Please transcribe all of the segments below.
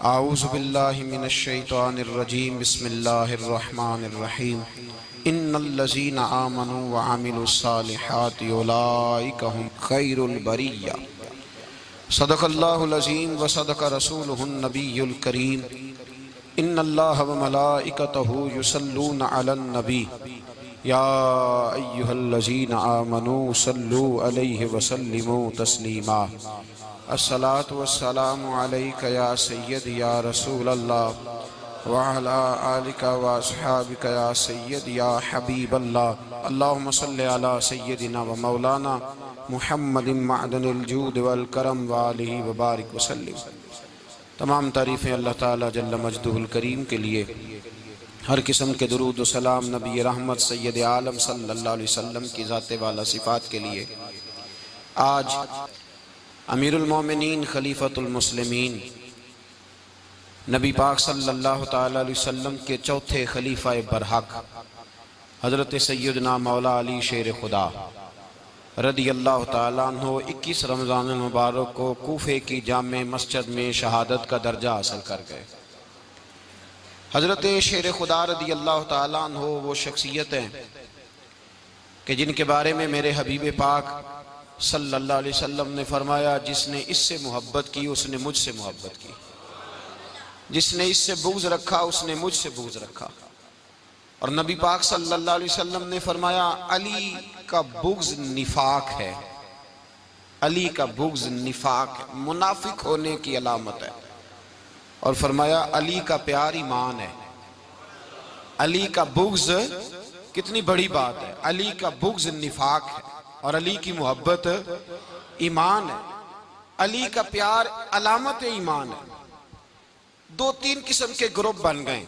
اعوذ باللہ من الشیطان الرجیم بسم اللہ الرحمن الرحیم ان الذین آمنوا وعملوا الصالحات اولئک هم خیر البریہ صدق اللہ العظیم وصدق رسولہ النبی الکریم ان اللہ وملائکتہ یصلون علی النبی یا ایہا الذین آمنوا صلوا علیہ وسلموا تسلیما الصلاة والسلام علیک یا سید یا رسول اللہ وعلا آلک واصحابک یا سید یا حبیب اللہ اللہم صلی علی سیدنا و مولانا محمد معدن الجود والکرم وآلہ وبارک وسلم۔ تمام تعریفیں اللہ تعالی جل مجدہ الکریم کے لیے، ہر قسم کے درود و سلام نبی رحمت سید عالم صلی اللہ علیہ وسلم کی ذات والا صفات کے لیے۔ آج امیر المومنین خلیفۃ المسلمین نبی پاک صلی اللہ تعالی علیہ وسلم کے چوتھے خلیفہ برحق حضرت سیدنا مولا علی شیر خدا رضی اللہ تعالیٰ عنہ 21 رمضان المبارک کو کوفے کی جامع مسجد میں شہادت کا درجہ حاصل کر گئے۔ حضرت شیر خدا رضی اللہ تعالیٰ عنہ وہ شخصیت ہیں کہ جن کے بارے میں میرے حبیب پاک صلی اللہ علیہ وسلم نے فرمایا، جس نے اس سے محبت کی اس نے مجھ سے محبت کی، جس نے اس سے بغض رکھا اس نے مجھ سے بغض رکھا۔ اور نبی پاک صلی اللہ علیہ وسلم نے فرمایا علی کا بغض نفاق ہے، علی کا بغض نفاق ہے، منافق ہونے کی علامت ہے۔ اور فرمایا علی کا پیار ایمان ہے، علی کا بغض کتنی بڑی بات ہے، علی کا بغض نفاق ہے اور علی کی محبت ایمان ہے، علی کا پیار علامت ایمان ہے۔ دو تین قسم کے گروپ بن گئے۔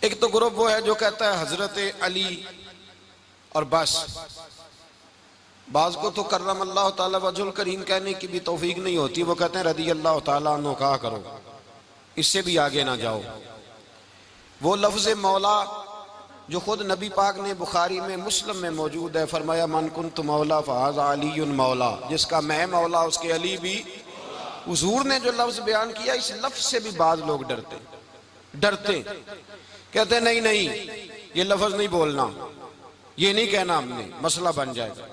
ایک تو گروپ وہ ہے جو کہتا ہے حضرت علی اور بس، بعض کو تو کرم اللہ تعالیٰ وجہ الکریم کہنے کی بھی توفیق نہیں ہوتی، وہ کہتے ہیں رضی اللہ تعالیٰ عنہ کہا کرو، اس سے بھی آگے نہ جاؤ۔ وہ لفظ مولا جو خود نبی پاک نے بخاری میں مسلم میں موجود ہے، فرمایا من کنت مولا فہذا علی مولا، جس کا میں مولا اس کے علی بھی۔ حضور نے جو لفظ بیان کیا اس لفظ سے بھی بعض لوگ ڈرتے کہتے ہیں نہیں یہ لفظ نہیں بولنا، یہ نہیں کہنا، ہم نے مسئلہ بن جائے گا۔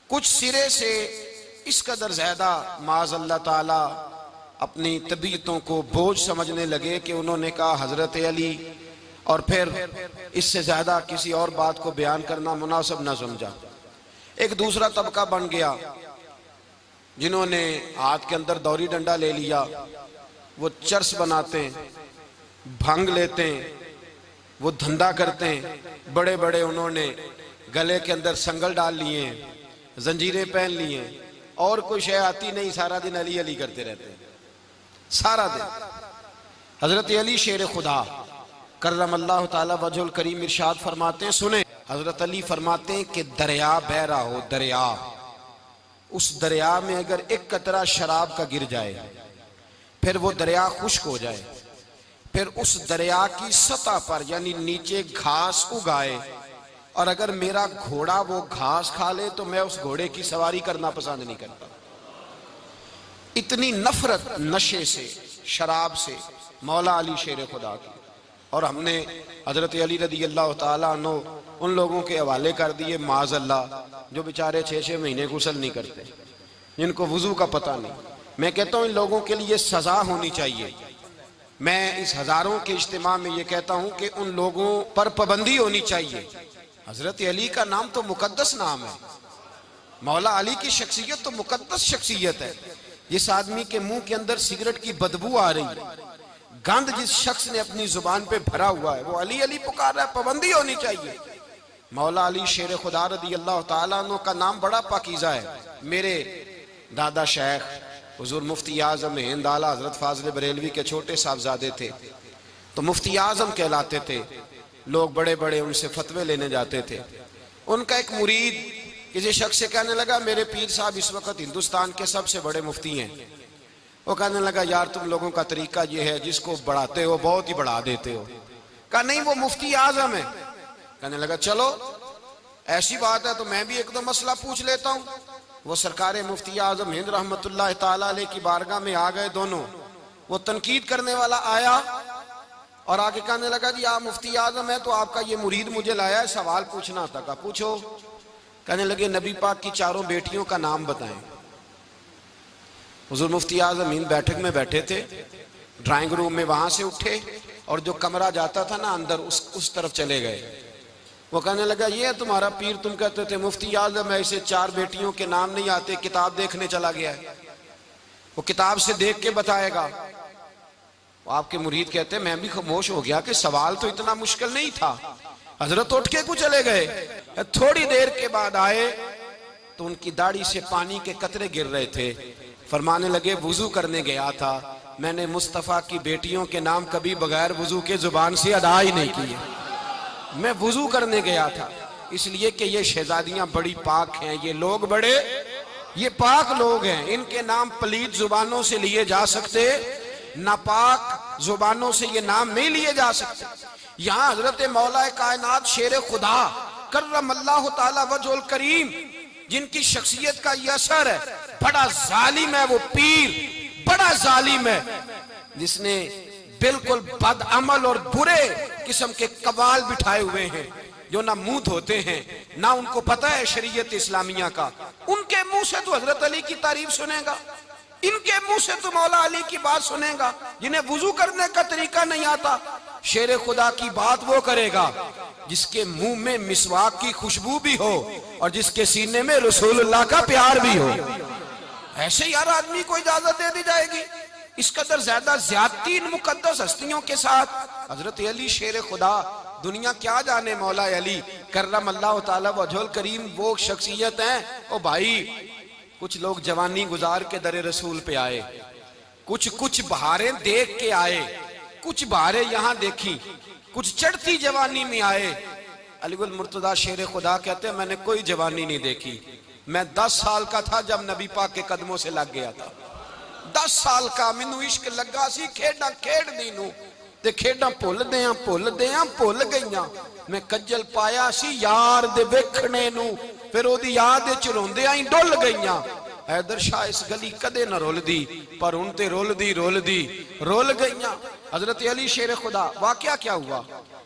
کچھ سرے سے اس قدر زیادہ معاذ اللہ تعالی اپنی طبیعتوں کو بوجھ سمجھنے لگے کہ انہوں نے کہا حضرت علی، اور پھر اس سے زیادہ کسی اور بات کو بیان کرنا مناسب نہ سمجھا۔ ایک دوسرا طبقہ بن گیا جنہوں نے ہاتھ کے اندر دوری ڈنڈا لے لیا، وہ چرس بناتے ہیں، بھنگ لیتے ہیں، وہ دھندا کرتے ہیں، بڑے بڑے انہوں نے گلے کے اندر سنگل ڈال لیے ہیں، زنجیریں پہن لی ہیں، اور کوئی شے آتی نہیں، سارا دن علی علی کرتے رہتے ہیں سارا دن۔ حضرت علی شیر خدا کرم اللہ تعالی وجہ الکریم ارشاد فرماتے ہیں، سنیں، حضرت علی فرماتے ہیں کہ دریا بہ رہا ہو، دریا، اس دریا میں اگر ایک قطرہ شراب کا گر جائے، پھر وہ دریا خشک ہو جائے، پھر اس دریا کی سطح پر یعنی نیچے گھاس اگائے، اور اگر میرا گھوڑا وہ گھاس کھا لے تو میں اس گھوڑے کی سواری کرنا پسند نہیں کرتا۔ اتنی نفرت نشے سے، شراب سے مولا علی شیر خدا کی۔ اور ہم نے حضرت علی رضی اللہ تعالیٰ عنہ ان لوگوں کے حوالے کر دیے معاذ اللہ جو بیچارے 6 مہینے غسل نہیں کرتے، جن کو وضو کا پتہ نہیں۔ میں کہتا ہوں ان لوگوں کے لیے سزا ہونی چاہیے۔ میں اس ہزاروں کے اجتماع میں یہ کہتا ہوں کہ ان لوگوں پر پابندی ہونی چاہیے۔ حضرت علی کا نام تو مقدس نام ہے، مولا علی کی شخصیت تو مقدس شخصیت ہے۔ جس آدمی کے منہ کے اندر سگریٹ کی بدبو آ رہی ہے، گند جس شخص نے اپنی زبان پہ بھرا ہوا ہے، وہ علی علی پکار رہا ہے، پابندی ہونی چاہیے۔ مولا علی شیر خدا رضی اللہ تعالیٰ عنہ کا نام بڑا پاکیزہ ہے۔ میرے دادا شیخ حضور مفتی اعظم ہند اعلیٰ حضرت فاضل بریلوی کے چھوٹے صاحبزادے تھے، تو مفتی اعظم کہلاتے تھے، لوگ بڑے بڑے ان سے فتوے لینے جاتے تھے۔ ان کا ایک مرید کسی شخص سے کہنے لگا میرے پیر صاحب اس وقت ہندوستان کے سب سے بڑے مفتی ہیں۔ وہ کہنے لگا یار تم لوگوں کا طریقہ یہ ہے جس کو بڑھاتے ہو بہت ہی بڑھا دیتے ہو۔ کہا نہیں وہ مفتی اعظم ہے۔ کہنے لگا چلو ایسی بات ہے تو میں بھی ایک دو مسئلہ پوچھ لیتا ہوں۔ وہ سرکار مفتی اعظم ہند رحمت اللہ تعالیٰ علیہ کی بارگاہ میں آ گئے دونوں، وہ تنقید کرنے والا آیا اور آگے کہنے لگا جی آپ مفتی اعظم ہے تو آپ کا یہ مرید مجھے لایا ہے سوال پوچھنا تھا. کہا پوچھو. کہنے لگے نبی پاک کی چاروں بیٹیوں کا نام بتائیں. حضور مفتی اعظم بیٹھک میں بیٹھے تھے, ڈرائنگ روم میں وہاں سے اٹھے اور جو کمرہ جاتا تھا نا اندر اس طرف چلے گئے. وہ کہنے لگا یہ ہے تمہارا پیر, تم کہتے تھے مفتی اعظم ہے اسے 4 بیٹیوں کے نام نہیں آتے, کتاب دیکھنے چلا گیا ہے, وہ کتاب سے دیکھ کے بتائے گا. آپ کے مرید کہتے ہیں میں بھی خاموش ہو گیا کہ سوال تو اتنا مشکل نہیں تھا. حضرت اٹھ کے کو چلے گئے. تھوڑی دیر کے بعد آئے تو ان کی داڑھی سے پانی کے قطرے گر رہے تھے. فرمانے لگے وضو کرنے گیا تھا, میں نے مصطفیٰ کی بیٹیوں کے نام کبھی بغیر وضو کے زبان سے ادا ہی نہیں کیے. میں وضو کرنے گیا تھا اس لیے کہ یہ شہزادیاں بڑی پاک ہیں, یہ لوگ بڑے یہ پاک لوگ ہیں, ان کے نام پلید زبانوں سے لیے جا سکتے, ناپاک زبانوں سے یہ نام نہیں لیے جا سکتے. یہاں حضرت مولا کائنات شیر خدا کرم اللہ تعالی وجہ الکریم جن کی شخصیت کا یہ اثر ہے, بڑا ظالم ہے وہ پیر, بڑا ظالم ہے جس نے بالکل بد عمل اور برے قسم کے قوال بٹھائے ہوئے ہیں جو نہ منہ دھوتے ہیں نہ ان کو پتہ ہے شریعت اسلامیہ کا. ان کے منہ سے تو حضرت علی کی تعریف سنے گا, ان کے منہ سے تو مولا علی کی بات سنے گا, جنہیں وضو کرنے کا طریقہ نہیں آتا. شیر خدا کی بات وہ کرے گا جس کے منہ میں مسواک کی خوشبو بھی ہو اور جس کے سینے میں رسول اللہ کا پیار بھی ہو. ایسے ہی ہر آدمی کو اجازت دے دی جائے گی. اس قدر زیادہ زیادتی ان مقدس ہستیوں کے ساتھ. حضرت علی شیر خدا, دنیا کیا جانے مولا علی کرم اللہ تعالی وجہ الکریم وہ شخصیت ہیں. او بھائی کچھ لوگ جوانی گزار کے در رسول پہ آئے, کچھ بہاریں دیکھ کے آئے, کچھ بہاریں یہاں دیکھی, کچھ چڑھتی جوانی میں آئے. علی گل مرتضیٰ شیر خدا کہتے ہیں میں نے کوئی جوانی نہیں دیکھی, میں 10 سال کا تھا جب نبی پاک کے قدموں سے لگ گیا تھا. 10 سال کا مینوں عشق لگا سی, کھیڈاں کھیڈ دی نو تے کھیڈاں بھول گئیاں. میں کجل پایا سی یار دے ویکھنے نو, پھر او دی یاد وچ روندیاں ہی ڈل گئیاں. حیدر شاہ اس گلی کدے نہ رول دی پر ان تے رول گئیاں. حضرت علی شیر خدا واقعہ کیا ہوا؟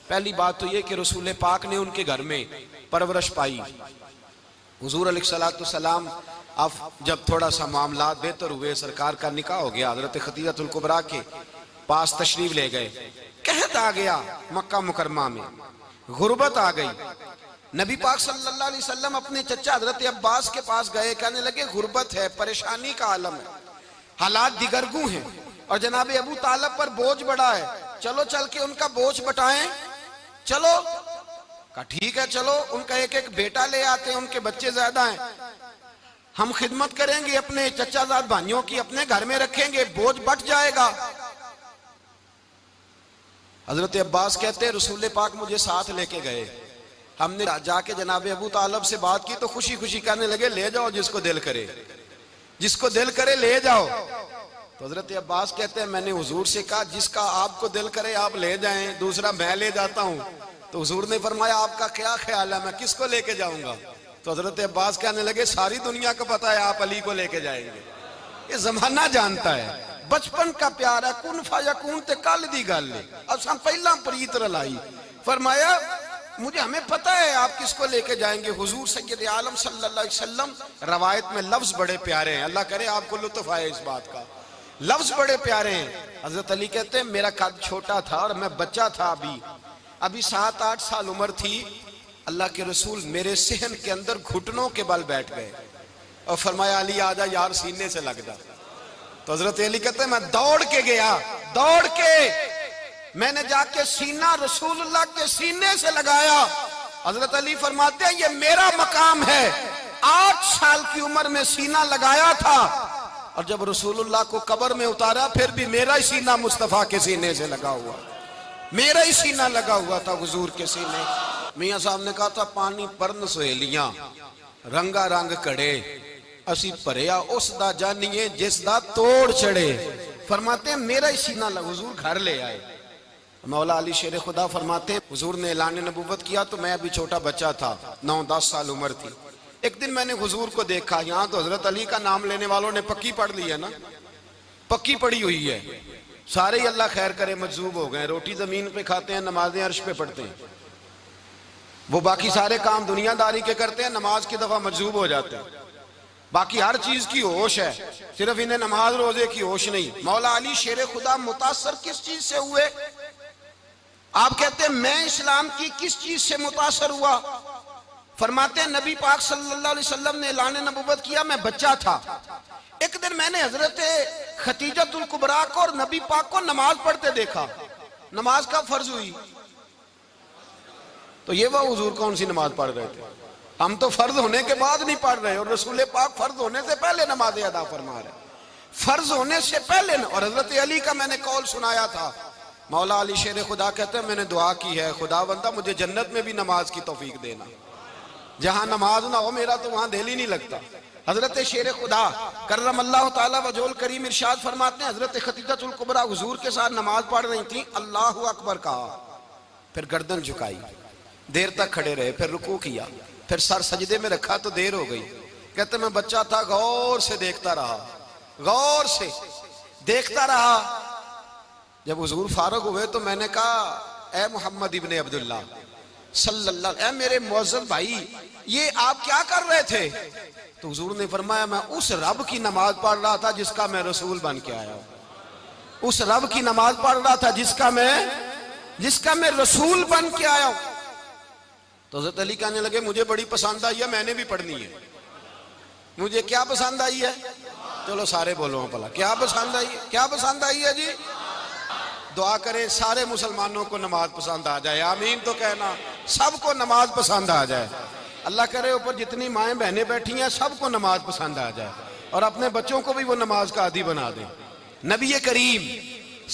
پہلی بات تو یہ کہ رسول پاک نے ان کے گھر میں پرورش پائی. حضور علیہ السلام اب جب تھوڑا سا معاملات بہتر ہوئے, سرکار کا نکاح ہو گیا, حضرت خدیجہ الکبریٰ کے پاس تشریف لے گئے. قحط آ گیا مکہ مکرمہ میں, غربت آ گئی. نبی پاک صلی اللہ علیہ وسلم اپنے چچا حضرت عباس کے پاس گئے, کہنے لگے غربت ہے, پریشانی کا عالم ہے, حالات دیگرگوں ہیں اور جناب ابو طالب پر بوجھ بڑا ہے, چلو چل کے ان کا بوجھ بٹائیں. چلو کہا ٹھیک ہے چلو, ان کا ایک بیٹا لے آتے ہیں, ان کے بچے زیادہ ہیں, ہم خدمت کریں گے اپنے چچا زاد بھائیوں کی, اپنے گھر میں رکھیں گے, بوجھ بٹ جائے گا. حضرت عباس کہتے ہیں رسول پاک مجھے ساتھ لے کے گئے, ہم نے جا کے جناب ابو طالب سے بات کی تو خوشی خوشی کہنے لگے لے جاؤ جس کو دل کرے لے جاؤ. تو حضرت عباس کہتے ہیں میں نے حضور سے کہا جس کا آپ کو دل کرے آپ لے جائیں, دوسرا میں لے جاتا ہوں. تو حضور نے فرمایا آپ کا کیا خیال ہے, میں کس کو لے کے جاؤں گا؟ تو حضرت عباس کہنے لگے ساری دنیا کو پتا ہے آپ علی کو لے کے جائیں گے, یہ زمانہ جانتا ہے, بچپن کا پیار ہے, کن فیکون تے کل دی گل ہے, اب ہم پہلا پریت رلائی. فرمایا مجھے ہمیں پتہ ہے آپ کس کو لے کے جائیں گے. حضور سید عالم صلی اللہ علیہ وسلم روایت میں لفظ بڑے پیارے ہیں, اللہ کرے آپ کو لطف آئے اس بات کا, لفظ بڑے پیارے ہیں. حضرت علی کہتے ہیں میرا قد چھوٹا تھا اور میں بچہ تھا, ابھی 7-8 سال عمر تھی. اللہ کے رسول میرے صحن کے اندر گھٹنوں کے بل بیٹھ گئے اور فرمایا علی آجا یار سینے سے لگ جا. تو حضرت علی کہتے ہیں میں دوڑ کے گیا, میں نے جا کے سینہ رسول اللہ کے سینے سے لگایا. حضرت علی فرماتے ہیں یہ میرا مقام ہے, 8 سال کی عمر میں سینہ لگایا تھا اور جب رسول اللہ کو قبر میں اتارا پھر بھی میرا ہی سینہ مصطفیٰ کے سینے سے لگا ہوا, میرا ہی سینہ لگا ہوا تھا حضور کے سینے. میاں صاحب نے کہا تھا پانی پرن سہیلیاں رنگا رنگ کڑے, اسی پریا اس دا جانیے جس دا توڑ چڑے. فرماتے ہیں میرا ہی سینہ لگا, حضور گھر لے آئے. مولا علی شیر خدا فرماتے ہیں حضور نے اعلان نبوت کیا تو میں ابھی چھوٹا بچہ تھا, 9-10 سال عمر تھی. ایک دن میں نے حضور کو دیکھا, یہاں تو حضرت علی کا نام لینے والوں نے پکی پڑھ لی ہے نا, پکی پڑی ہوئی ہے. سارے ہی اللہ خیر کرے مجذوب ہو گئے، روٹی زمین پہ کھاتے ہیں، نمازیں عرش پہ پڑھتے ہیں، وہ باقی سارے کام دنیا داری کے کرتے ہیں، نماز کی دفعہ مجذوب ہو جاتے ہیں، باقی ہر چیز کی ہوش ہے، صرف انہیں نماز روزے کی ہوش نہیں۔ مولا علی شیر خدا متاثر کس چیز سے ہوئے؟ آپ کہتے ہیں میں اسلام کی کس چیز سے متاثر ہوا؟ فرماتے ہیں نبی پاک صلی اللہ علیہ وسلم نے اعلان نبوت کیا، میں بچہ تھا، ایک دن میں نے حضرت خدیجۃ الکبریٰ کو اور نبی پاک کو نماز پڑھتے دیکھا۔ نماز کب فرض ہوئی؟ تو یہ وہ حضور کون سی نماز پڑھ رہے تھے؟ ہم تو فرض ہونے کے بعد نہیں پڑھ رہے، اور رسول پاک فرض ہونے سے پہلے نماز ادا فرما رہے، فرض ہونے سے پہلے۔ اور حضرت علی کا میں نے قول سنایا تھا، مولا علی شیر خدا کہتے ہیں میں نے دعا کی ہے، خدا بندہ مجھے جنت میں بھی نماز کی توفیق دینا، جہاں نماز نہ ہو میرا تو وہاں دل ہی نہیں لگتا۔ حضرت شیر خدا کرم اللہ تعالیٰ وجہہ الکریم ارشاد فرماتے ہیں حضرت خدیجۃ الکبریٰ حضور کے ساتھ نماز پڑھ رہی تھیں، اللہ اکبر کہا، پھر گردن جھکائی، دیر تک کھڑے رہے، پھر رکوع کیا، پھر سر سجدے میں رکھا تو دیر ہو گئی۔ کہتے میں بچہ تھا، غور سے دیکھتا رہا، غور سے دیکھتا رہا۔ جب حضور فارغ ہوئے تو میں نے کہا اے محمد ابن عبداللہ صلی اللہ علیہ، اے میرے معزز بھائی یہ آپ کیا کر رہے تھے؟ تو حضور نے فرمایا میں اس رب کی نماز پڑھ رہا تھا جس کا میں رسول بن کے آیا ہوں، اس رب کی نماز پڑھ رہا تھا جس کا میں رسول بن کے آیا ہوں۔ تو حضرت علی کہنے لگے مجھے بڑی پسند آئی ہے، میں نے بھی پڑھنی ہے۔ مجھے کیا پسند آئی ہے؟ چلو سارے بولو پلا، کیا پسند آئی ہے؟ کیا پسند آئی ہے جی؟ دعا کرے سارے مسلمانوں کو نماز پسند آ جائے، آمین تو کہنا، سب کو نماز پسند آ جائے۔ اللہ کرے اوپر جتنی مائیں بہنیں بیٹھی ہیں سب کو نماز پسند آ جائے، اور اپنے بچوں کو بھی وہ نماز کا عادی بنا دیں۔ نبی کریم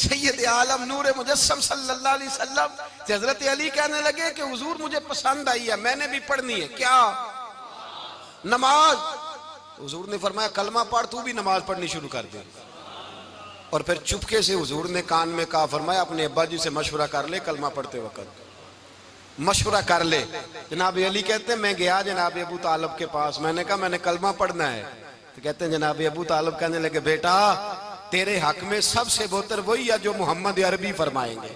سید عالم نور مجسم صلی اللہ علیہ وسلم سے حضرت علی کہنے لگے کہ حضور مجھے پسند آئی ہے، میں نے بھی پڑھنی ہے، کیا؟ نماز۔ حضور نے فرمایا کلمہ پڑھ، تو بھی نماز پڑھنی شروع کر دے۔ اور پھر چپکے سے حضور نے کان میں کہا، فرمایا اپنے ابا جی سے مشورہ کر لے، کلمہ پڑھتے وقت مشورہ کر لے۔ جناب علی کہتے ہیں میں گیا جناب ابو طالب کے پاس، میں نے کہا میں نے کلمہ پڑھنا ہے، تو کہتے ہیں جناب ابو طالب کہنے لگے بیٹا تیرے حق میں سب سے بہتر وہی ہے جو محمد عربی فرمائیں گے،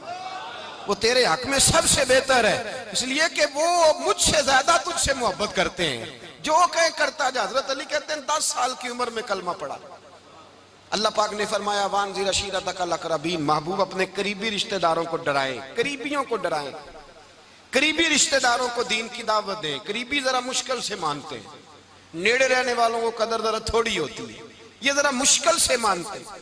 وہ تیرے حق میں سب سے بہتر ہے، اس لیے کہ وہ مجھ سے زیادہ تجھ سے محبت کرتے ہیں، جو کہیں کرتا جا۔ حضرت علی کہتے ہیں 10 سال کی عمر میں کلمہ پڑھا۔ اللہ پاک نے فرمایا وانذر عشیرتک الاقربین، محبوب اپنے قریبی رشتہ داروں کو ڈرائیں، قریبیوں کو ڈرائیں، قریبی رشتہ داروں کو دین کی دعوت دیں۔ قریبی ذرا مشکل سے مانتے ہیں، نیڑے رہنے والوں کو قدر ذرا تھوڑی ہوتی ہے، یہ ذرا مشکل سے مانتے ہیں۔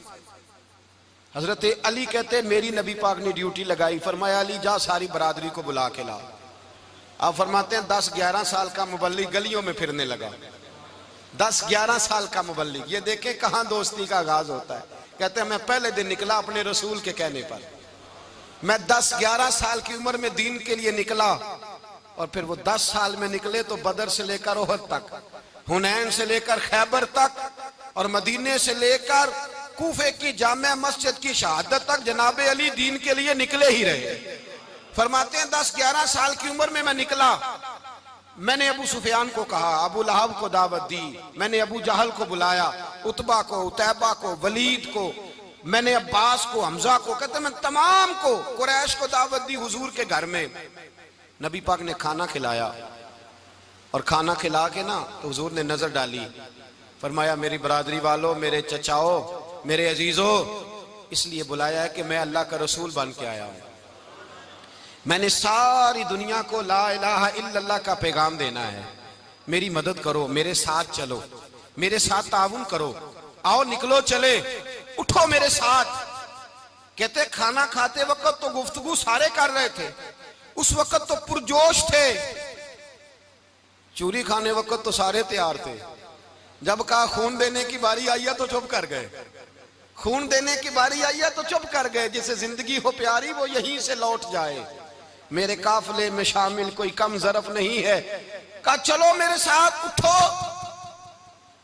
حضرت علی کہتے ہیں میری نبی پاک نے ڈیوٹی لگائی، فرمایا علی جا ساری برادری کو بلا کے لا۔ آپ فرماتے ہیں 10-11 سال کا مبلغ گلیوں میں پھرنے لگا، 10-11 سال کا مبلغ، یہ دیکھیں کہاں دوستی کا آغاز ہوتا ہے۔ کہتے ہیں میں پہلے دن نکلا اپنے رسول کے کہنے پر، میں 10-11 سال کی عمر میں دین کے لیے نکلا، اور پھر وہ 10 سال میں نکلے تو بدر سے لے کر احد تک، حنین سے لے کر خیبر تک، اور مدینے سے لے کر کوفے کی جامع مسجد کی شہادت تک جناب علی دین کے لیے نکلے ہی رہے۔ فرماتے ہیں 10-11 سال کی عمر میں نکلا، میں نے ابو سفیان کو کہا، ابو لہب کو دعوت دی، میں نے ابو جہل کو بلایا، عتبہ کو، عتیبہ کو، ولید کو، میں نے عباس کو، حمزہ کو، کہتے ہیں میں تمام کو، قریش کو دعوت دی حضور کے گھر میں۔ نبی پاک نے کھانا کھلایا، اور کھانا کھلا کے نا تو حضور نے نظر ڈالی، فرمایا میری برادری والوں، میرے چچاؤ، میرے عزیزوں، اس لیے بلایا ہے کہ میں اللہ کا رسول بن کے آیا ہوں، میں نے ساری دنیا کو لا الہ الا اللہ کا پیغام دینا ہے، میری مدد کرو، میرے ساتھ چلو، میرے ساتھ تعاون کرو، آؤ نکلو چلے، اٹھو میرے ساتھ۔ کہتے کھانا کھاتے وقت تو گفتگو سارے کر رہے تھے، اس وقت تو پرجوش تھے، چوری کھانے وقت تو سارے تیار تھے، جب کہا خون دینے کی باری آئی ہے تو چپ کر گئے، خون دینے کی باری آئی ہے تو چپ کر گئے، جسے زندگی ہو پیاری وہ یہیں سے لوٹ جائے، میرے قافلے میں شامل کوئی کم ظرف نہیں ہے، کہا چلو میرے ساتھ اٹھو۔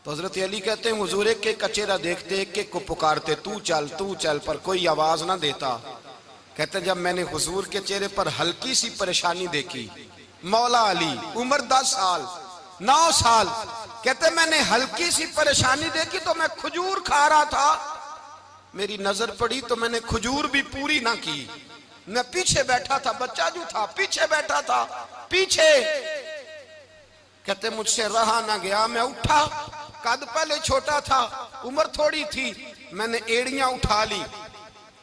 تو حضرت علی کہتے ہیں حضور ایک ایک کا چہرہ دیکھتے، ایک ایک کو پکارتے، تو چل، پر کوئی آواز نہ دیتا۔ کہتے ہیں جب میں نے حضور کے چہرے پر ہلکی سی پریشانی دیکھی، مولا علی عمر 10 سال 9 سال، کہتے ہیں میں نے ہلکی سی پریشانی دیکھی تو میں کھجور کھا رہا تھا، میری نظر پڑی تو میں نے کھجور بھی پوری نہ کی. میں پیچھے بیٹھا تھا, بچہ جو تھا پیچھے بیٹھا تھا, پیچھے. کہتے مجھ سے رہا نہ گیا, میں اٹھا. قد پہلے چھوٹا تھا, عمر تھوڑی تھی. میں نے ایڑیاں اٹھا لی,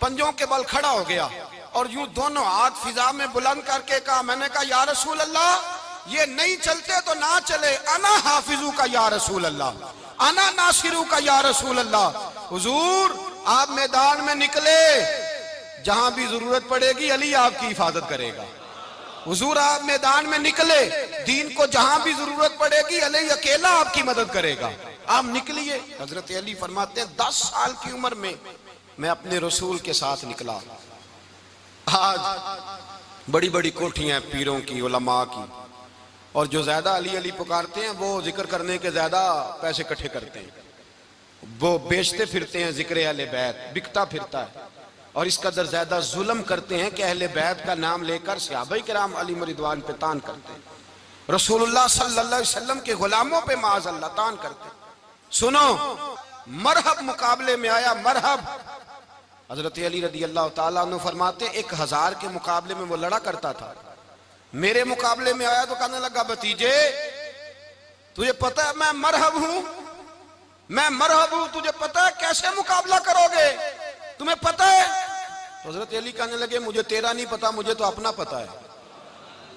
پنجوں کے بل کھڑا ہو گیا اور یوں دونوں ہاتھ فضا میں بلند کر کے کہا, میں نے کہا یا رسول اللہ یہ نہیں چلتے تو نہ چلے, انا حافظو کا یا رسول اللہ, انا ناصرو کا یا رسول اللہ. حضور آپ میدان میں نکلے, جہاں بھی ضرورت پڑے گی علی آپ کی حفاظت کرے گا. حضور آپ میدان میں نکلے, دین کو جہاں بھی ضرورت پڑے گی علی اکیلا آپ کی مدد کرے گا. آپ نکلیے. حضرت علی فرماتے ہیں 10 سال کی عمر میں اپنے رسول کے ساتھ نکلا. آج بڑی بڑی کوٹھیاں ہیں پیروں کی, علماء کی, اور جو زیادہ علی علی پکارتے ہیں وہ ذکر کرنے کے زیادہ پیسے اکٹھے کرتے ہیں, وہ بیچتے پھرتے ہیں ذکر اہل بیت, بکتا پھرتا ہے, اور اس قدر زیادہ ظلم کرتے ہیں کہ اہل بیت کا نام لے کر صحابہ کرام علی رضوان پہ تان کرتے ہیں, رسول اللہ صلی اللہ علیہ وسلم کے غلاموں پہ معاذ اللہ تان کرتے ہیں. سنو, مرحب مقابلے میں آیا, مرحب. حضرت علی رضی اللہ تعالیٰ عنہ فرماتے ہیں 1000 کے مقابلے میں وہ لڑا کرتا تھا, میرے مقابلے میں آیا تو کہنے لگا بھتیجے تجھے پتہ ہے میں مرحب ہوں, میں مرحب ہوں, تجھے پتہ ہے کیسے مقابلہ کرو گے, تمہیں پتہ ہے؟ تو حضرت علی کہنے لگے مجھے تیرا نہیں پتا, مجھے تو اپنا پتہ ہے.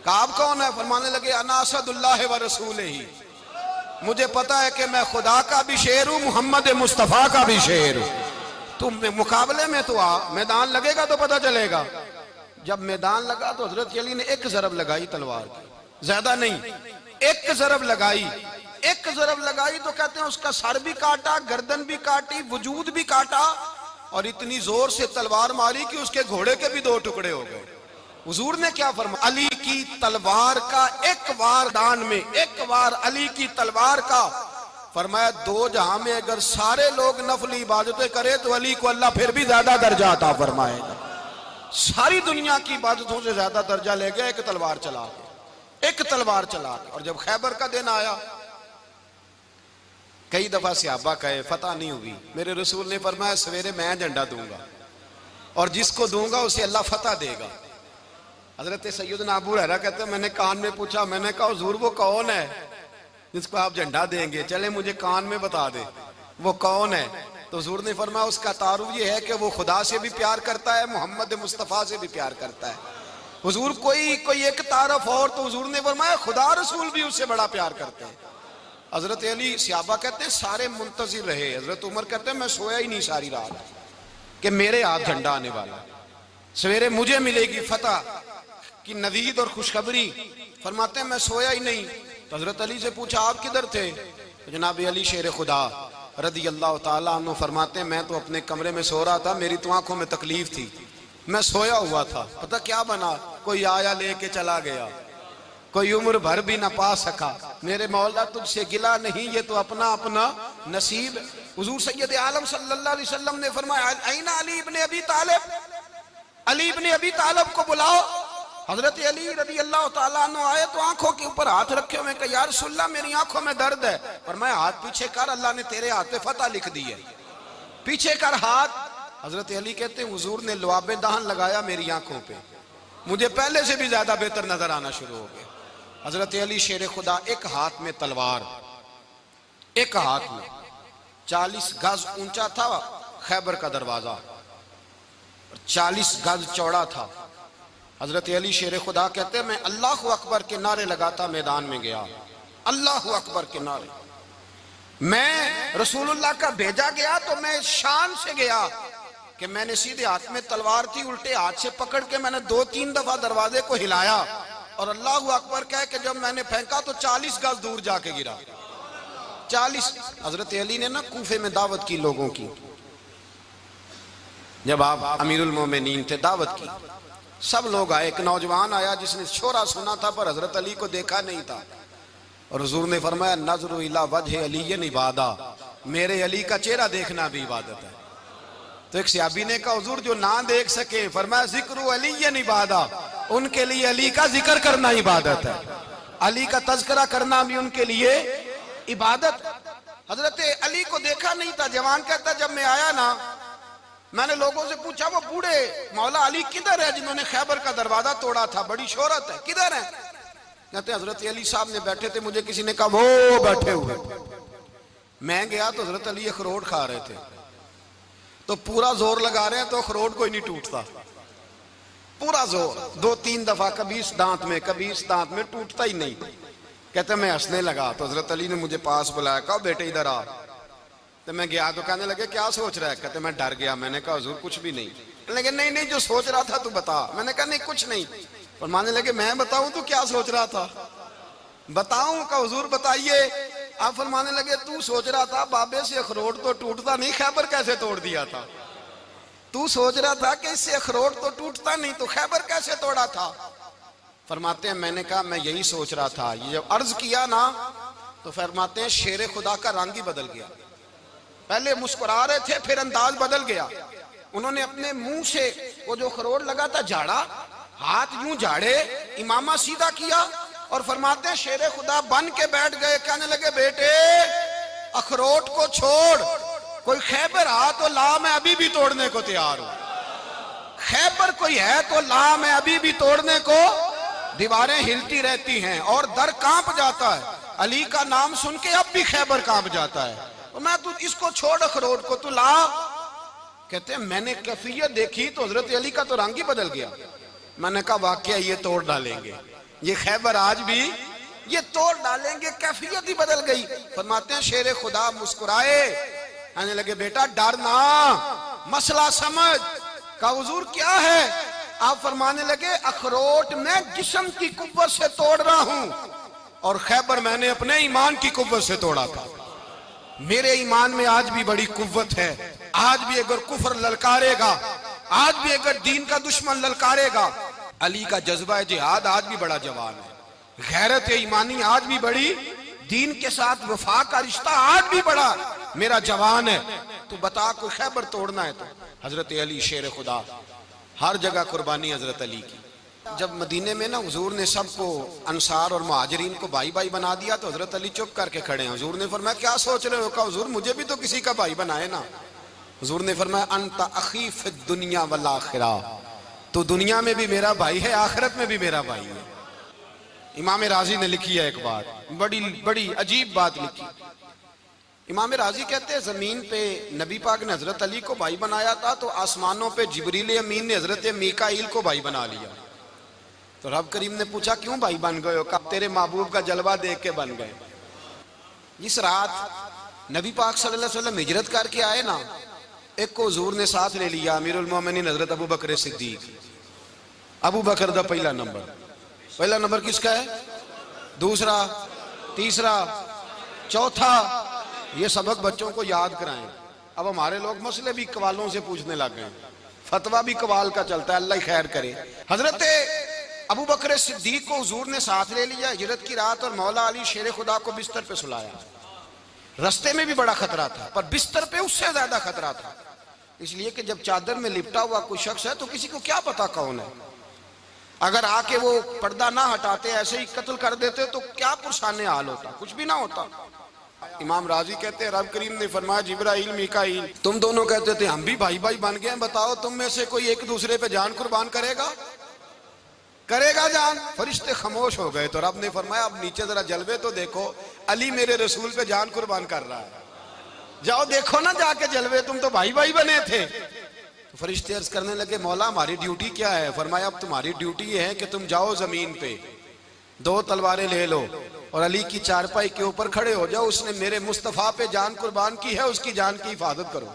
کعب کون ہے؟ فرمانے لگے انا اسد اللہ و رسولہ, مجھے پتا ہے کہ میں خدا کا بھی شیر ہوں, محمد مصطفیٰ کا بھی شیر ہوں. تم مقابلے میں تو آ, میدان لگے گا تو پتہ چلے گا. جب میدان لگا تو حضرت علی نے ایک ضرب لگائی تلوار کی, زیادہ نہیں, ایک ضرب لگائی. ایک ضرب لگائی تو کہتے ہیں اس کا سر بھی کاٹا, گردن بھی کاٹی, وجود بھی کاٹا, اور اتنی زور سے تلوار ماری کہ اس کے گھوڑے کے بھی 2 ٹکڑے ہو گئے. حضور نے کیا فرمایا؟ علی کی تلوار کا ایک وار دان میں, ایک وار علی کی تلوار کا, فرمایا 2 جہاں میں اگر سارے لوگ نفلی عبادتیں کرے تو علی کو اللہ پھر بھی زیادہ درجہ عطا فرمائے گا. ساری دنیا کی عبادتوں سے زیادہ درجہ لے گیا ایک تلوار چلا کے, ایک تلوار چلا کے. اور جب خیبر کا دن آیا, کئی دفعہ صحابہ کہے فتح نہیں ہوئی, میرے رسول نے فرمایا سویرے میں جھنڈا دوں گا اور جس کو دوں گا اسے اللہ فتح دے گا. حضرت سیدنا ابو ہریرہ کہتے ہیں میں نے کان میں پوچھا, میں نے کہا حضور وہ کون ہے جس کو آپ جھنڈا دیں گے, چلے مجھے کان میں بتا دے وہ کون ہے. تو حضور نے فرمایا اس کا تعارف یہ ہے کہ وہ خدا سے بھی پیار کرتا ہے, محمد مصطفیٰ سے بھی پیار کرتا ہے. حضور کوئی ایک تعارف اور, تو حضور نے فرمایا خدا رسول بھی اس سے بڑا پیار کرتے ہیں. حضرت علی, صحابہ کہتے ہیں سارے منتظر رہے. حضرت عمر کہتے ہیں میں سویا ہی نہیں ساری رات کہ میرے ہاتھ جھنڈا آنے والا, سویرے مجھے ملے گی فتح کی نوید اور خوشخبری. فرماتے ہیں میں سویا ہی نہیں. تو حضرت علی سے پوچھا آپ کدھر تھے؟ جناب علی شیر خدا رضی اللہ تعالیٰ عنہ فرماتے ہیں میں تو اپنے کمرے میں سو رہا تھا, میری تو آنکھوں میں تکلیف تھی, میں سویا ہوا تھا. پتہ کیا بنا, کوئی آیا لے کے چلا گیا, کوئی عمر بھر بھی نہ پا سکا. میرے مولا تجھ سے گلا نہیں, یہ تو اپنا اپنا نصیب. حضور سید عالم صلی اللہ علیہ وسلم نے فرمایا این علی ابن ابی طالب, علی ابن ابی طالب کو بلاؤ. حضرت علی رضی اللہ تعالیٰ عنہ آئے تو آنکھوں کے اوپر ہاتھ رکھے ہوئے, کہ یا رسول اللہ میری آنکھوں میں درد ہے. فرمایا ہاتھ پیچھے کر, اللہ نے تیرے ہاتھ پہ فتح لکھ دی ہے, پیچھے کر ہاتھ. حضرت علی کہتے ہیں حضور نے لعاب دہن لگایا میری آنکھوں پہ, مجھے پہلے سے بھی زیادہ بہتر نظر آنا شروع ہو گیا. حضرت علی شیر خدا, ایک ہاتھ میں تلوار, ایک ہاتھ میں 40 گز اونچا تھا خیبر کا دروازہ, 40 گز چوڑا تھا. حضرت علی شیر خدا کہتے ہیں میں اللہ اکبر کے نعرے لگاتا میدان میں گیا, اللہ اکبر کے نعرے. میں رسول اللہ کا بھیجا گیا تو میں شان سے گیا کہ میں نے سیدھے ہاتھ میں تلوار تھی, الٹے ہاتھ سے پکڑ کے میں نے 2-3 دفعہ دروازے کو ہلایا اور اللہ اکبر کہہ کہ جب میں نے پھینکا تو 40 گز دور جا کے گرا. 40. حضرت علی نے نا کوفے میں دعوت کی لوگوں کی, جب آپ امیر المومنین تھے, دعوت کی, سب لوگ آئے. ایک نوجوان آیا جس نے شورا سنا تھا پر حضرت علی کو دیکھا نہیں تھا, اور حضور نے فرمایا نظر الی وجہ علی عبادہ, میرے علی کا چہرہ دیکھنا بھی عبادت ہے. تو ایک صحابی نے کہا حضور جو نہ دیکھ سکے, فرمایا ذکر علی عبادہ, ان کے لیے علی کا ذکر کرنا عبادت ہے, علی کا تذکرہ کرنا بھی ان کے لیے عبادت. حضرت علی کو دیکھا نہیں تھا. جوان کہتا جب میں آیا نا میں نے لوگوں سے پوچھا وہ بوڑھے مولا علی کدھر ہے جنہوں نے خیبر کا دروازہ توڑا تھا، بڑی شہرت ہے، کدھر ہیں؟ کہتے ہیں حضرت علی صاحب نے بیٹھے تھے، مجھے کسی نے کہا وہ بیٹھے ہوئے۔ میں گیا تو حضرت علی اخروٹ کھا رہے تھے، تو پورا زور لگا رہے ہیں تو اخروٹ کوئی نہیں ٹوٹتا، پورا زور 2-3 دفعہ، کبھی اس دانت میں کبھی اس دانت میں، ٹوٹتا ہی نہیں۔ کہتے ہیں میں ہنسنے لگا تو حضرت علی نے مجھے پاس بلایا، کہا بیٹے ادھر آ۔ تو میں گیا تو کہنے لگے کیا سوچ رہا ہے؟ کہتے میں ڈر گیا، میں نے کہا حضور کچھ بھی نہیں۔ لیکن نہیں جو سوچ رہا تھا تو بتا۔ میں نے کہا نہیں کچھ نہیں۔ فرمانے لگے میں بتاؤں تو کیا سوچ رہا تھا؟ بتاؤں؟ کہ حضور بتائیے۔ آپ فرمانے لگے تو سوچ رہا تھا بابے سے اخروٹ تو ٹوٹتا نہیں، خیبر کیسے توڑ دیا تھا؟ تو سوچ رہا تھا کہ اس سے اخروٹ تو ٹوٹتا نہیں تو خیبر کیسے توڑا تھا؟ فرماتے ہیں میں نے کہا میں یہی سوچ رہا تھا۔ یہ جب عرض کیا نا تو فرماتے ہیں شیر خدا کا رنگ ہی بدل گیا، پہلے مسکرا رہے تھے پھر انداز بدل گیا۔ انہوں نے اپنے منہ سے وہ جو خروٹ لگا تھا جھاڑا، ہاتھ یوں جھاڑے، امامہ سیدھا کیا اور فرماتے ہیں شیر خدا بن کے بیٹھ گئے، کہنے لگے بیٹے اخروٹ کو چھوڑ، کوئی خیبر آ تو لا، میں ابھی بھی توڑنے کو تیار ہوں۔ خیبر کوئی ہے تو لا، میں ابھی بھی توڑنے کو۔ دیواریں ہلتی رہتی ہیں اور در کانپ جاتا ہے، علی کا نام سن کے اب بھی خیبر کانپ جاتا ہے، میں تو اس کو چھوڑ اخروٹ کو تو لا۔ کہتے ہیں میں نے کیفیت دیکھی تو حضرت علی کا تو رنگ ہی بدل گیا۔ میں نے کہا واقعہ یہ توڑ ڈالیں گے، یہ خیبر آج بھی یہ توڑ ڈالیں گے، کیفیت ہی بدل گئی۔ فرماتے ہیں شیر خدا مسکرائے، کہنے لگے بیٹا ڈرنا، مسئلہ سمجھ۔ کہا حضور کیا ہے؟ آپ فرمانے لگے اخروٹ میں جسم کی قوت سے توڑ رہا ہوں اور خیبر میں نے اپنے ایمان کی قوت سے توڑا تھا۔ میرے ایمان میں آج بھی بڑی قوت ہے، آج بھی اگر کفر للکارے گا، آج بھی اگر دین کا دشمن للکارے گا، علی کا جذبہ جہاد آج بھی بڑا جوان ہے، غیرت ایمانی آج بھی بڑی، دین کے ساتھ وفا کا رشتہ آج بھی بڑا میرا جوان ہے۔ تو بتا کوئی خیبر توڑنا ہے تو حضرت علی شیر خدا، ہر جگہ قربانی حضرت علی کی۔ جب مدینے میں نا حضور نے سب کو انصار اور مہاجرین کو بھائی بھائی بنا دیا تو حضرت علی چپ کر کے کھڑے ہیں۔ حضور نے فرمایا کیا سوچ رہے ہو؟ کہا حضور مجھے بھی تو کسی کا بھائی بنائے نا۔ حضور نے فرمایا انت اخی فی الدنیا والآخرہ، تو دنیا میں بھی میرا بھائی ہے، آخرت میں بھی میرا بھائی ہے۔ امام راضی نے لکھی ہے ایک بات، بڑی عجیب بات لکھی۔ امام راضی کہتے ہیں زمین پہ نبی پاک نے حضرت علی کو بھائی بنایا تھا تو آسمانوں پہ جبریل امین نے حضرت میکائیل کو بھائی بنا لیا۔ تو رب کریم نے پوچھا کیوں بھائی بن گئے ہو؟ کہا تیرے محبوب کا جلوہ دیکھ کے بن گئے۔ اس رات نبی پاک صلی اللہ علیہ وسلم ہجرت کر کے آئے نا، ایک کو حضور نے ساتھ لے لیا، امیر المومنین حضرت ابو بکر صدیق۔ ابو بکر دا پہلا نمبر کس کا ہے؟ دوسرا، تیسرا، چوتھا، یہ سبق بچوں کو یاد کرائیں۔ اب ہمارے لوگ مسئلے بھی قوالوں سے پوچھنے لگ گئے، فتویٰ بھی قوال کا چلتا ہے، اللہ ہی خیر کرے۔ حضرت ابو بکر صدیق کو حضور نے ساتھ لے لیا ہجرت کی رات، اور مولا علی شیر خدا کو بستر پہ سلایا۔ رستے میں بھی بڑا خطرہ تھا پر بستر پہ اس سے زیادہ خطرہ تھا، اس لیے کہ جب چادر میں لپٹا ہوا کوئی شخص ہے تو کسی کو کیا پتا کون ہے، اگر آ کے وہ پردہ نہ ہٹاتے ایسے ہی قتل کر دیتے تو کیا پرسان حال ہوتا، کچھ بھی نہ ہوتا۔ امام راضی کہتے ہیں رب کریم نے فرمایا جبرائیل میکائیل تم دونوں کہتے تھے ہم بھی بھائی بھائی بن گئے ہیں، بتاؤ تم میں سے کوئی ایک دوسرے پہ جان قربان کرے گا جان؟ فرشتے خاموش ہو گئے تو رب نے فرمایا اب نیچے ذرا جلوے تو دیکھو، علی میرے رسول پہ جان قربان کر رہا ہے، جاؤ دیکھو نا جا کے جلوے، تم تو بھائی بھائی بنے تھے۔ تو فرشتے عرض کرنے لگے مولا ہماری ڈیوٹی کیا ہے؟ فرمایا اب تمہاری ڈیوٹی یہ ہے کہ تم جاؤ زمین پہ 2 تلواریں لے لو اور علی کی چارپائی کے اوپر کھڑے ہو جاؤ، اس نے میرے مصطفیٰ پہ جان قربان کی ہے، اس کی جان کی حفاظت کرو۔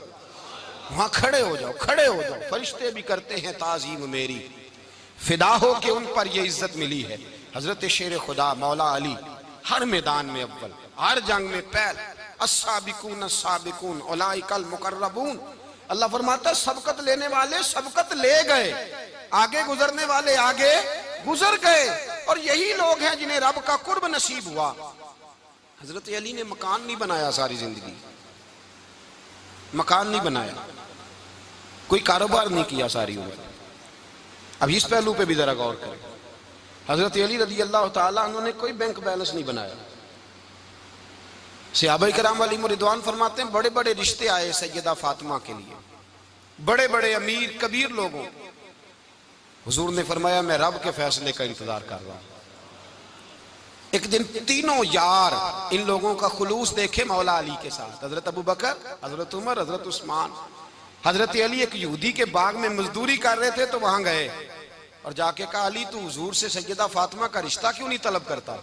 وہاں کھڑے ہو جاؤ۔ فرشتے بھی کرتے ہیں تعظیم میری، فدا ہو کہ ان پر یہ عزت ملی ہے۔ حضرت شیر خدا مولا علی ہر میدان میں اول، ہر جنگ میں پہل، السابقون السابقون اولئک المقربون۔ اللہ فرماتا ہے سبقت لینے والے سبقت لے گئے، آگے گزرنے والے آگے گزر گئے، اور یہی لوگ ہیں جنہیں رب کا قرب نصیب ہوا۔ حضرت علی نے مکان نہیں بنایا، ساری زندگی مکان نہیں بنایا، کوئی کاروبار نہیں کیا ساری عمر۔ اب اس پہلو پہ بھی ذرا غور کریں، حضرت علی رضی اللہ تعالیٰ عنہ نے کوئی بینک بیلنس نہیں بنایا۔ صحابہ کرام علیہم رضوان فرماتے ہیں بڑے بڑے رشتے آئے سیدہ فاطمہ کے لیے، بڑے بڑے امیر کبیر لوگوں، حضور نے فرمایا میں رب کے فیصلے کا انتظار کر رہا ہوں۔ ایک دن تینوں یار ان لوگوں کا خلوص دیکھے مولا علی کے ساتھ، حضرت ابو بکر، حضرت عمر، حضرت عثمان، حضرت علی ایک یہودی کے باغ میں مزدوری کر رہے تھے تو وہاں گئے اور جا کے کہا علی تو حضور سے سیدہ فاطمہ کا رشتہ کیوں نہیں طلب کرتا؟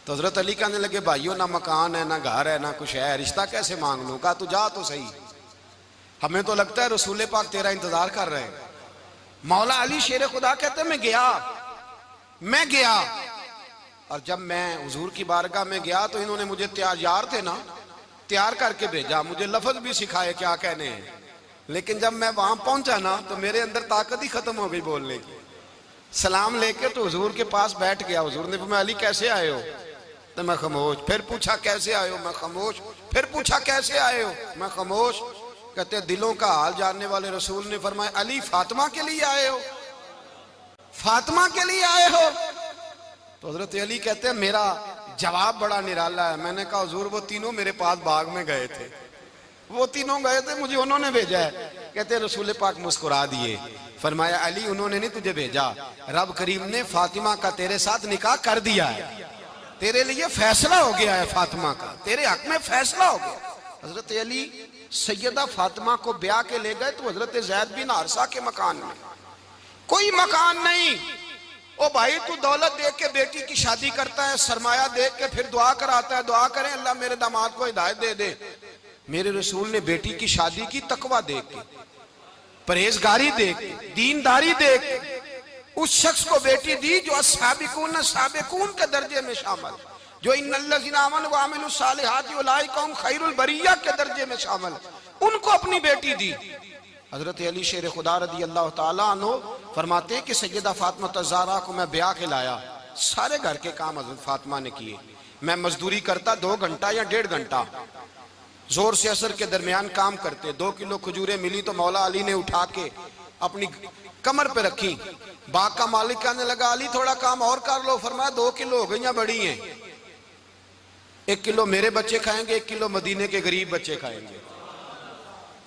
تو حضرت علی کہنے لگے بھائیو نہ مکان ہے نہ گھر ہے نہ کچھ ہے، رشتہ کیسے مانگ لوں؟ کہا تو جا تو صحیح، ہمیں تو لگتا ہے رسول پاک تیرا انتظار کر رہے ہیں۔ مولا علی شیر خدا کہتے ہیں میں گیا اور جب میں حضور کی بارگاہ میں گیا تو انہوں نے مجھے یار تھے نا تیار کر کے بھیجا، مجھے لفظ بھی سکھائے کیا کہنے ہیں، لیکن جب میں وہاں پہنچا نا تو میرے اندر طاقت ہی ختم ہو گئی بولنے کی۔ سلام لے کے تو حضور کے پاس بیٹھ گیا، حضور نے فرمایا علی کیسے آئے ہو؟ تو میں خاموش، پھر پوچھا کیسے آئے ہو؟ میں خاموش، پھر پوچھا کیسے آئے ہو؟ میں خاموش۔ کہتے دلوں کا حال جاننے والے رسول نے فرمایا علی فاطمہ کے لیے آئے ہو؟ فاطمہ کے لیے آئے ہو؟ تو حضرت علی کہتے ہیں میرا جواب بڑا نرالا ہے، میں نے کہا حضور وہ تینوں میرے پاس باغ میں گئے تھے، وہ تینوں گئے تھے، مجھے انہوں نے بھیجا ہے۔ کہتے ہیں رسول پاک مسکرا دیے، فرمایا علی انہوں نے نہیں تجھے بھیجا، رب کریم نے فاطمہ کا تیرے ساتھ نکاح کر دیا ہے، تیرے لیے فیصلہ ہو گیا ہے، فاطمہ کا تیرے حق میں فیصلہ ہو گیا۔ حضرت علی سیدہ فاطمہ کو بیاہ کے لے گئے تو حضرت زید بن حارثہ کے مکان میں، کوئی مکان نہیں۔ او بھائی تو دولت دیکھ کے بیٹی کی شادی کرتا ہے، سرمایہ دیکھ کے پھر دعا کراتا ہے، دعا کریں اللہ میرے داماد کو ہدایت دے دے۔ میرے رسول نے بیٹی کی شادی کی تقوی دیکھ کے، پرہیزگاری دیکھ کے، دینداری دیکھ کے، اس شخص کو بیٹی دی جو السابقون سابقون کے درجے میں شامل، جو ان الذین آمنوا وعملوا الصالحات اولئک هم خیر البریہ کے درجے میں شامل، ان کو اپنی بیٹی دی۔ حضرت علی شیر خدا رضی اللہ تعالیٰ عنہ فرماتے ہیں کہ سیدہ فاطمہ الزہرا کو میں بیاہ کے لایا، سارے گھر کے کام حضرت فاطمہ نے کیے، میں مزدوری کرتا 2 گھنٹہ یا 1.5 گھنٹہ، زور سے عصر کے درمیان کام کرتے، 2 کلو کھجوریں ملی تو مولا علی نے اٹھا کے اپنی کمر پہ رکھی، باغ کا مالک کہنے لگا علی تھوڑا کام اور کر لو، فرمایا 2 کلو ہو گئیں بڑی ہیں، 1 کلو میرے بچے کھائیں گے، 1 کلو مدینے کے غریب بچے کھائیں گے۔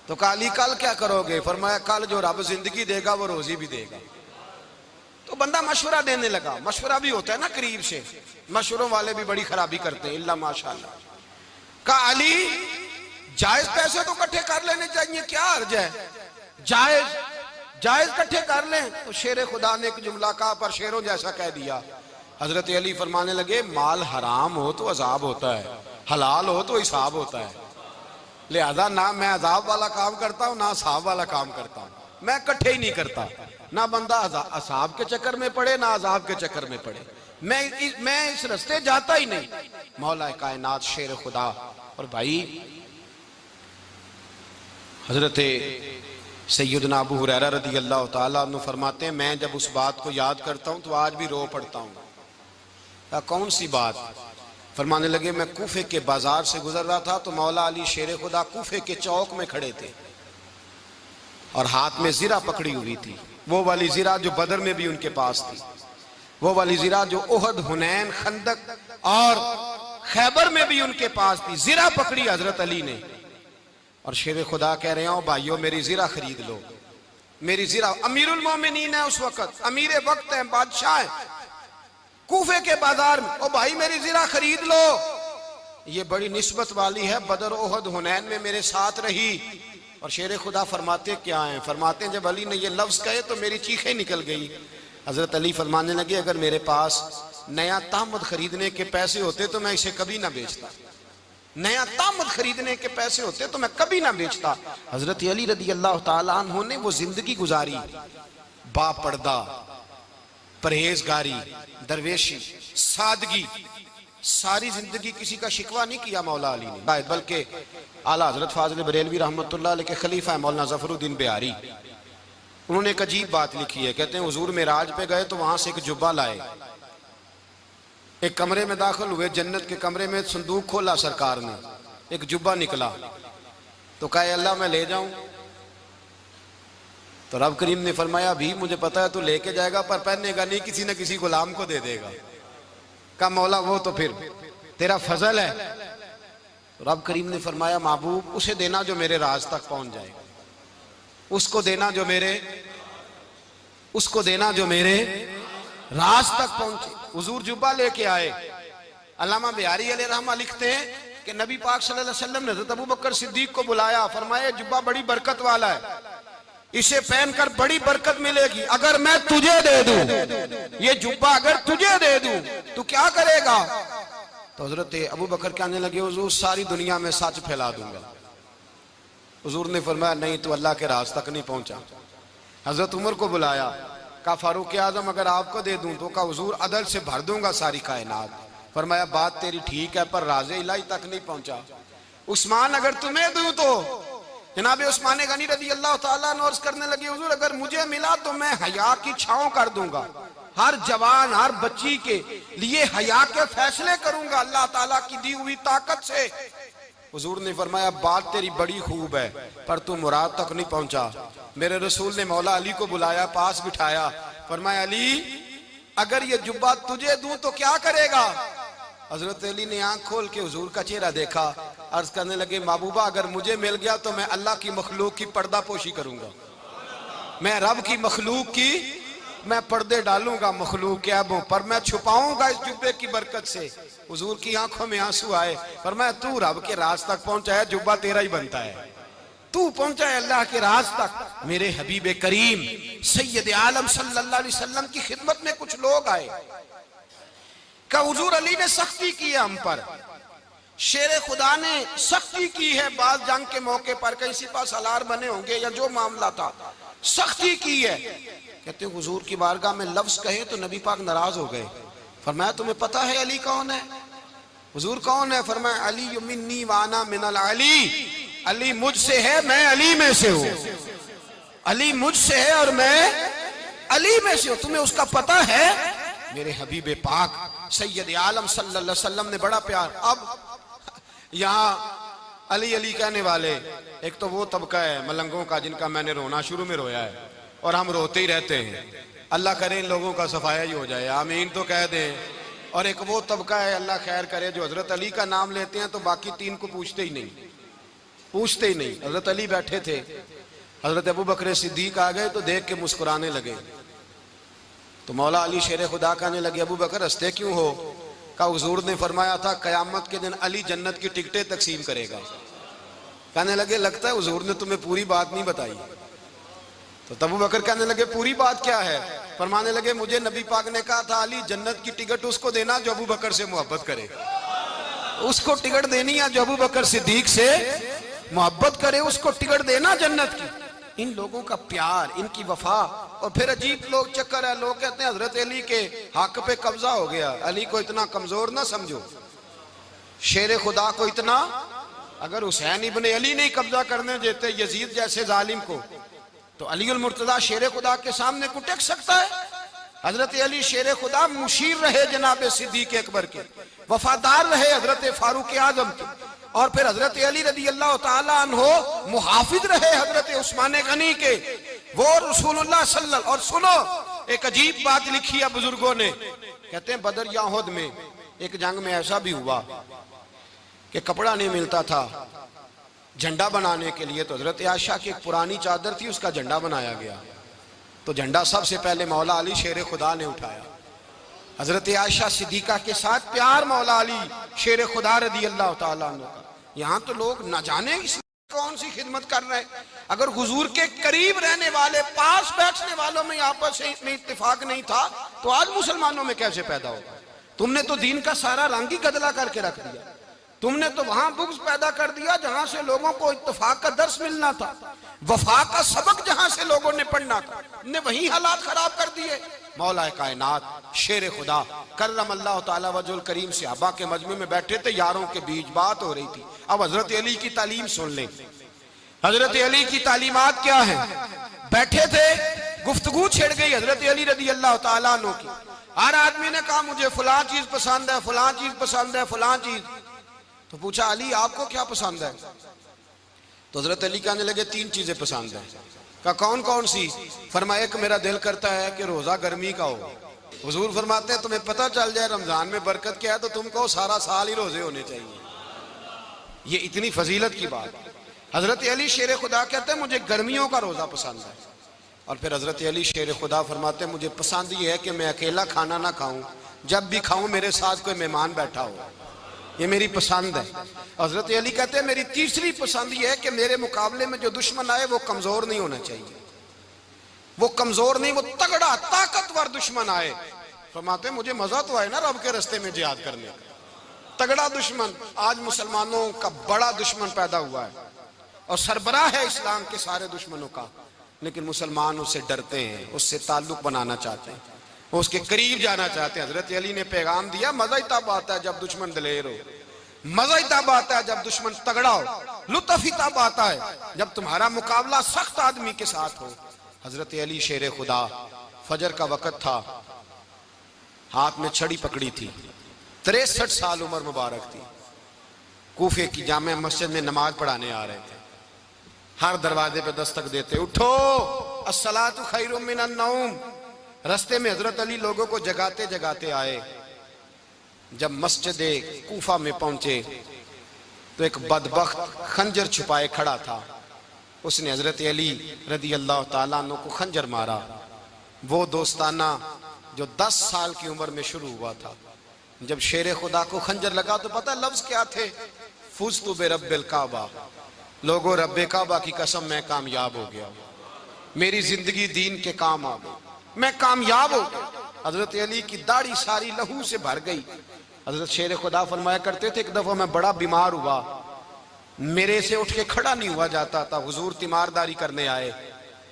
تو کہا علی کل کیا کرو گے؟ فرمایا کل جو رب زندگی دے گا وہ روزی بھی دے گا۔ تو بندہ مشورہ دینے لگا، مشورہ بھی ہوتا ہے نا قریب سے، مشوروں والے بھی بڑی خرابی کرتے ہیں اللہ ماشاءاللہ۔ کہا علی جائز پیسے تو کٹھے کر لینے چاہیے، کیا حرج ہے، جائز کٹھے کر لیں۔ تو شیر خدا نے ایک جملہ کہا پر شیروں جیسا کہہ دیا۔ حضرت علی فرمانے لگے مال حرام ہو تو عذاب ہوتا ہے، حلال ہو تو حساب ہوتا ہے، لہذا نہ میں عذاب والا کام کرتا ہوں نہ حساب والا کام کرتا ہوں، میں کٹھے ہی نہیں کرتا، نہ بندہ حساب کے چکر میں پڑے نہ عذاب کے چکر میں پڑے، میں اس رستے جاتا ہی نہیں۔ مولا کائنات شیر خدا۔ اور بھائی حضرت سیدنا ابو ہریرہ رضی اللہ تعالیٰ عنہ فرماتے ہیں میں جب اس بات کو یاد کرتا ہوں تو آج بھی رو پڑتا ہوں۔ کون سی بات؟ فرمانے لگے میں کوفے کے بازار سے گزر رہا تھا تو مولا علی شیر خدا کوفے کے چوک میں کھڑے تھے اور ہاتھ میں زرہ پکڑی ہوئی تھی، وہ والی زرہ جو بدر میں بھی ان کے پاس تھی، وہ والی زرہ جو احد، حنین، خندق اور خیبر میں بھی ان کے پاس تھی، زرہ پکڑی حضرت علی نے اور شیر خدا کہہ رہے ہیں بھائیو میری زرہ خرید لو، میری زرہ، امیر المومنین ہے اس وقت، امیر وقت ہیں، بادشاہ ہیں، کوفے کے بازار میں، او بھائی میری زرہ خرید لو، یہ بڑی نسبت والی ہے، بدر، احد، حنین میں میرے ساتھ رہی۔ اور شیر خدا فرماتے کیا ہیں؟ فرماتے ہیں جب علی نے یہ لفظ کہے تو میری چیخیں نکل گئی۔ حضرت علی فرمانے لگے اگر میرے پاس نیا تامد خریدنے کے پیسے ہوتے تو میں اسے کبھی نہ بیچتا، نیا تامد خریدنے کے پیسے ہوتے تو میں کبھی نہ بیچتا۔ حضرت علی رضی اللہ تعالیٰ عنہ نے وہ زندگی گزاری، با پردہ، پرہیزگاری، درویشی، سادگی، ساری زندگی کسی کا شکوہ نہیں کیا مولا علی نے، بلکہ اعلیٰ حضرت فاضل بریلوی رحمۃ اللہ علیہ کے خلیفہ مولانا ظفر الدین بہاری، انہوں نے ایک عجیب بات لکھی ہے، کہتے ہیں حضور معراج پہ گئے تو وہاں سے ایک جبہ لائے، ایک کمرے میں داخل ہوئے، جنت کے کمرے میں صندوق کھولا سرکار نے، ایک جبہ نکلا تو کہا اللہ میں لے جاؤں؟ تو رب کریم نے فرمایا بھی مجھے پتا ہے تو لے کے جائے گا پر پہننے گا نہیں، کسی نہ کسی غلام کو دے دے گا۔ کہا مولا وہ تو پھر تیرا فضل ہے۔ رب کریم نے فرمایا محبوب اسے دینا جو میرے راز تک پہنچ جائے گا۔ اس کو دینا جو میرے راز تک پہنچے۔ حضور جبہ لے کے آئے۔ علامہ بہاری علیہ رحمہ لکھتے ہیں کہ نبی پاک صلی اللہ علیہ وسلم نے حضرت ابوبکر صدیق کو بلایا، فرمایا جبہ بڑی برکت والا ہے، اسے پہن کر بڑی برکت ملے گی، اگر میں تجھے دے دوں، یہ جبہ اگر تجھے دے دوں تو کیا کرے گا؟ تو حضرت ابوبکر کہنے لگے حضور ساری دنیا میں سچ پھیلا دوں گا۔ حضور نے فرمایا نہیں، تو اللہ کے راز تک نہیں پہنچا۔ حضرت عمر کو بلایا، کہا فاروق اعظم اگر آپ کو دے دوں تو کہا حضور عدل سے بھر دوں گا ساری کائنات۔ فرمایا بات تیری ٹھیک ہے پر راز الہی تک نہیں پہنچا۔ عثمان اگر تمہیں دوں تو جناب عثمان غنی رضی اللہ تعالیٰ عنہ عرض کرنے لگے حضور اگر مجھے ملا تو میں حیا کی چھاؤں کر دوں گا، ہر جوان ہر بچی کے لیے حیا کے فیصلے کروں گا اللہ تعالیٰ کی دی ہوئی طاقت سے۔ حضور نے فرمایا بات تیری بڑی خوب ہے پر تو مراد تک نہیں پہنچا۔ میرے رسول نے مولا علی کو بلایا، پاس بٹھایا، فرمایا علی اگر یہ جبہ تجھے دوں تو کیا کرے گا؟ حضرت علی نے آنکھ کھول کے حضور کا چہرہ دیکھا، عرض کرنے لگے محبوبہ اگر مجھے مل گیا تو میں اللہ کی مخلوق کی پردہ پوشی کروں گا، میں رب کی مخلوق کی میں پردے ڈالوں گا مخلوق کے عیبوں پر، میں چھپاؤں گا اس جبے کی برکت سے۔ حضور کی آنکھوں میں آنسو آئے، فرمایا تو رب کے راز تک پہنچا ہے، جبہ تیرا ہی بنتا ہے، تو پہنچا ہے اللہ کے راز تک۔ میرے حبیب کریم سید عالم صلی اللہ علیہ وسلم کی خدمت میں کچھ لوگ آئے کہ حضور علی نے سختی کی ہے ہم پر، شیر خدا نے سختی کی ہے، بعض جنگ کے موقع پر کہیں سپاہ سالار بنے ہوں گے یا جو معاملہ تھا سختی کی ہے۔ کہتے ہیں حضور کی بارگاہ میں لفظ کہے تو نبی پاک ناراض ہو گئے۔ فرمایا تمہیں پتہ ہے علی کون ہے؟ حضور کون ہے؟ فرمایا علی منی وانا من العلی، علی مجھ سے ہے میں علی میں سے ہوں، علی مجھ سے ہے اور میں علی میں سے ہوں، تمہیں اس کا پتہ ہے؟ میرے حبیب پاک سید عالم صلی اللہ علیہ وسلم نے بڑا پیار۔ اب یہاں علی علی کہنے والے ایک تو وہ طبقہ ہے ملنگوں کا جن کا میں نے رونا شروع میں رویا ہے اور ہم روتے ہی رہتے ہیں، اللہ کرے ان لوگوں کا صفایا ہی ہو جائے، آمین تو کہہ دیں۔ اور ایک وہ طبقہ ہے اللہ خیر کرے جو حضرت علی کا نام لیتے ہیں تو باقی تین کو پوچھتے ہی نہیں۔ حضرت علی بیٹھے تھے، حضرت ابوبکر صدیق آ گئے تو دیکھ کے مسکرانے لگے، تو مولا علی شیر خدا کہنے لگے ابوبکر ہنستے کیوں ہو؟ کہا حضور نے فرمایا تھا قیامت کے دن علی جنت کی ٹکٹیں تقسیم کرے گا۔ کہنے لگے لگتا ہے حضور نے تمہیں پوری بات نہیں بتائی۔ تو ابوبکر کہنے لگے پوری بات کیا ہے؟ فرمانے لگے مجھے نبی پاک نے کہا تھا علی جنت کی ٹکٹ اس کو دینا جو ابوبکر سے محبت کرے، اس کو ٹکٹ دینی ہے جو ابوبکر صدیق سے محبت کرے، اس کو ٹکٹ دینا جنت کی۔ ان لوگوں کا پیار، ان کی وفا، اور پھر عجیب لوگ چکر ہے، لوگ کہتے ہیں حضرت علی کے حق پہ قبضہ ہو گیا، علی کو اتنا کمزور نہ سمجھو، شیر خدا کو اتنا، اگر حسین ابن علی نہیں قبضہ کرنے دیتے یزید جیسے ظالم کو تو علی المرتضیٰ شیر خدا کے سامنے کو ٹک سکتا ہے؟ حضرت علی شیر خدا مشیر رہے جناب صدیق اکبر کے، وفادار رہے حضرت فاروق اعظم کے، اور پھر حضرت علی رضی اللہ تعالیٰ عنہ محافظ رہے حضرت عثمان غنی کے، وہ رسول اللہ صلی اللہ علیہ وسلم۔ اور سنو ایک عجیب بات لکھی ہے بزرگوں نے، کہتے ہیں بدر یا احد میں ایک جنگ میں ایسا بھی ہوا کہ کپڑا نہیں ملتا تھا جھنڈا بنانے کے لیے، تو حضرت عائشہ کی ایک پرانی چادر تھی اس کا جھنڈا بنایا گیا، تو جھنڈا سب سے پہلے مولا علی شیر خدا نے اٹھایا۔ حضرت عائشہ صدیقہ کے ساتھ پیار مولا علی شیر خدا رضی اللہ تعالیٰ عنہ کا۔ یہاں تو لوگ نہ جانے اس کون سی خدمت کر رہے ہیں۔ اگر حضور کے قریب رہنے والے پاس بیٹھنے والوں میں آپس میں اتفاق نہیں تھا تو آج مسلمانوں میں کیسے پیدا ہوگا؟ تم نے تو دین کا سارا رنگ ہی گدلا کر کے رکھ دیا، تم نے تو وہاں بغض پیدا کر دیا جہاں سے لوگوں کو اتفاق کا درس ملنا تھا، وفا کا سبق جہاں سے لوگوں نے پڑھنا تھا، نے وہی حالات خراب کر دیے۔ مولا کائنات شیر خدا کرم اللہ تعالیٰ وجہ الکریم صحابہ کے مجمع میں بیٹھے تھے، یاروں کے بیچ بات ہو رہی تھی۔ اب حضرت علی کی تعلیم سن لیں، حضرت علی کی تعلیمات کیا ہیں؟ بیٹھے تھے، گفتگو چھڑ گئی حضرت علی رضی اللہ تعالیٰ عنہ کی، ہر آدمی نے کہا مجھے فلاں چیز پسند ہے، فلاں چیز پسند ہے، فلاں چیز۔ تو پوچھا علی آپ کو کیا پسند ہے؟ تو حضرت علی کہنے لگے تین چیزیں پسند ہیں۔ کہا کون کون سی؟ فرمایا ایک میرا دل کرتا ہے کہ روزہ گرمی کا ہو۔ حضور فرماتے ہیں تمہیں پتہ چل جائے رمضان میں برکت کیا ہے تو تم کو سارا سال ہی روزے ہونے چاہیے، یہ اتنی فضیلت کی بات۔ حضرت علی شیر خدا کہتے ہیں مجھے گرمیوں کا روزہ پسند ہے، اور پھر حضرت علی شیر خدا فرماتے ہیں مجھے پسند یہ ہے کہ میں اکیلا کھانا نہ کھاؤں، جب بھی کھاؤں میرے ساتھ کوئی مہمان بیٹھا ہو، یہ میری پسند ہے۔ حضرت علی کہتے ہیں میری تیسری پسند یہ ہے کہ میرے مقابلے میں جو دشمن آئے وہ کمزور نہیں ہونا چاہیے، وہ کمزور نہیں، وہ تگڑا طاقتور دشمن آئے۔ فرماتے ہیں مجھے مزہ تو آئے نا رب کے رستے میں جہاد کرنے کا، تگڑا دشمن۔ آج مسلمانوں کا بڑا دشمن پیدا ہوا ہے اور سربراہ ہے اسلام کے سارے دشمنوں کا، لیکن مسلمان اس سے ڈرتے ہیں، اس سے تعلق بنانا چاہتے ہیں، وہ اس کے قریب جانا چاہتے ہیں۔ حضرت علی نے پیغام دیا مزہ ہی تب آتا ہے جب دشمن دلیر ہو، مزہ ہی تب آتا ہے جب دشمن تگڑا ہو، لطف ہی تب آتا ہے جب تمہارا مقابلہ سخت آدمی کے ساتھ ہو۔ حضرت علی شیر خدا، فجر کا وقت تھا، ہاتھ میں چھڑی پکڑی تھی، 63 سال عمر مبارک تھی، کوفے کی جامع مسجد میں نماز پڑھانے آ رہے تھے، ہر دروازے پہ دستک دیتے اٹھو الصلاۃ خیر من النوم۔ رستے میں حضرت علی لوگوں کو جگاتے جگاتے آئے، جب مسجد کوفہ میں پہنچے تو ایک بدبخت خنجر چھپائے کھڑا تھا، اس نے حضرت علی رضی اللہ تعالیٰ عنہ کو خنجر مارا۔ وہ دوستانہ جو 10 سال کی عمر میں شروع ہوا تھا، جب شیر خدا کو خنجر لگا تو پتہ لفظ کیا تھے؟ فزت برب الکعبہ، لوگوں رب کعبہ کی قسم میں کامیاب ہو گیا، میری زندگی دین کے کام آ گئی، میں کامیاب ہو گیا۔ حضرت علی کی داڑھی ساری لہو سے بھر گئی۔ حضرت شیر خدا فرمایا کرتے تھے ایک دفعہ میں بڑا بیمار ہوا، میرے سے اٹھ کے کھڑا نہیں ہوا جاتا تھا، حضور تیمارداری کرنے آئے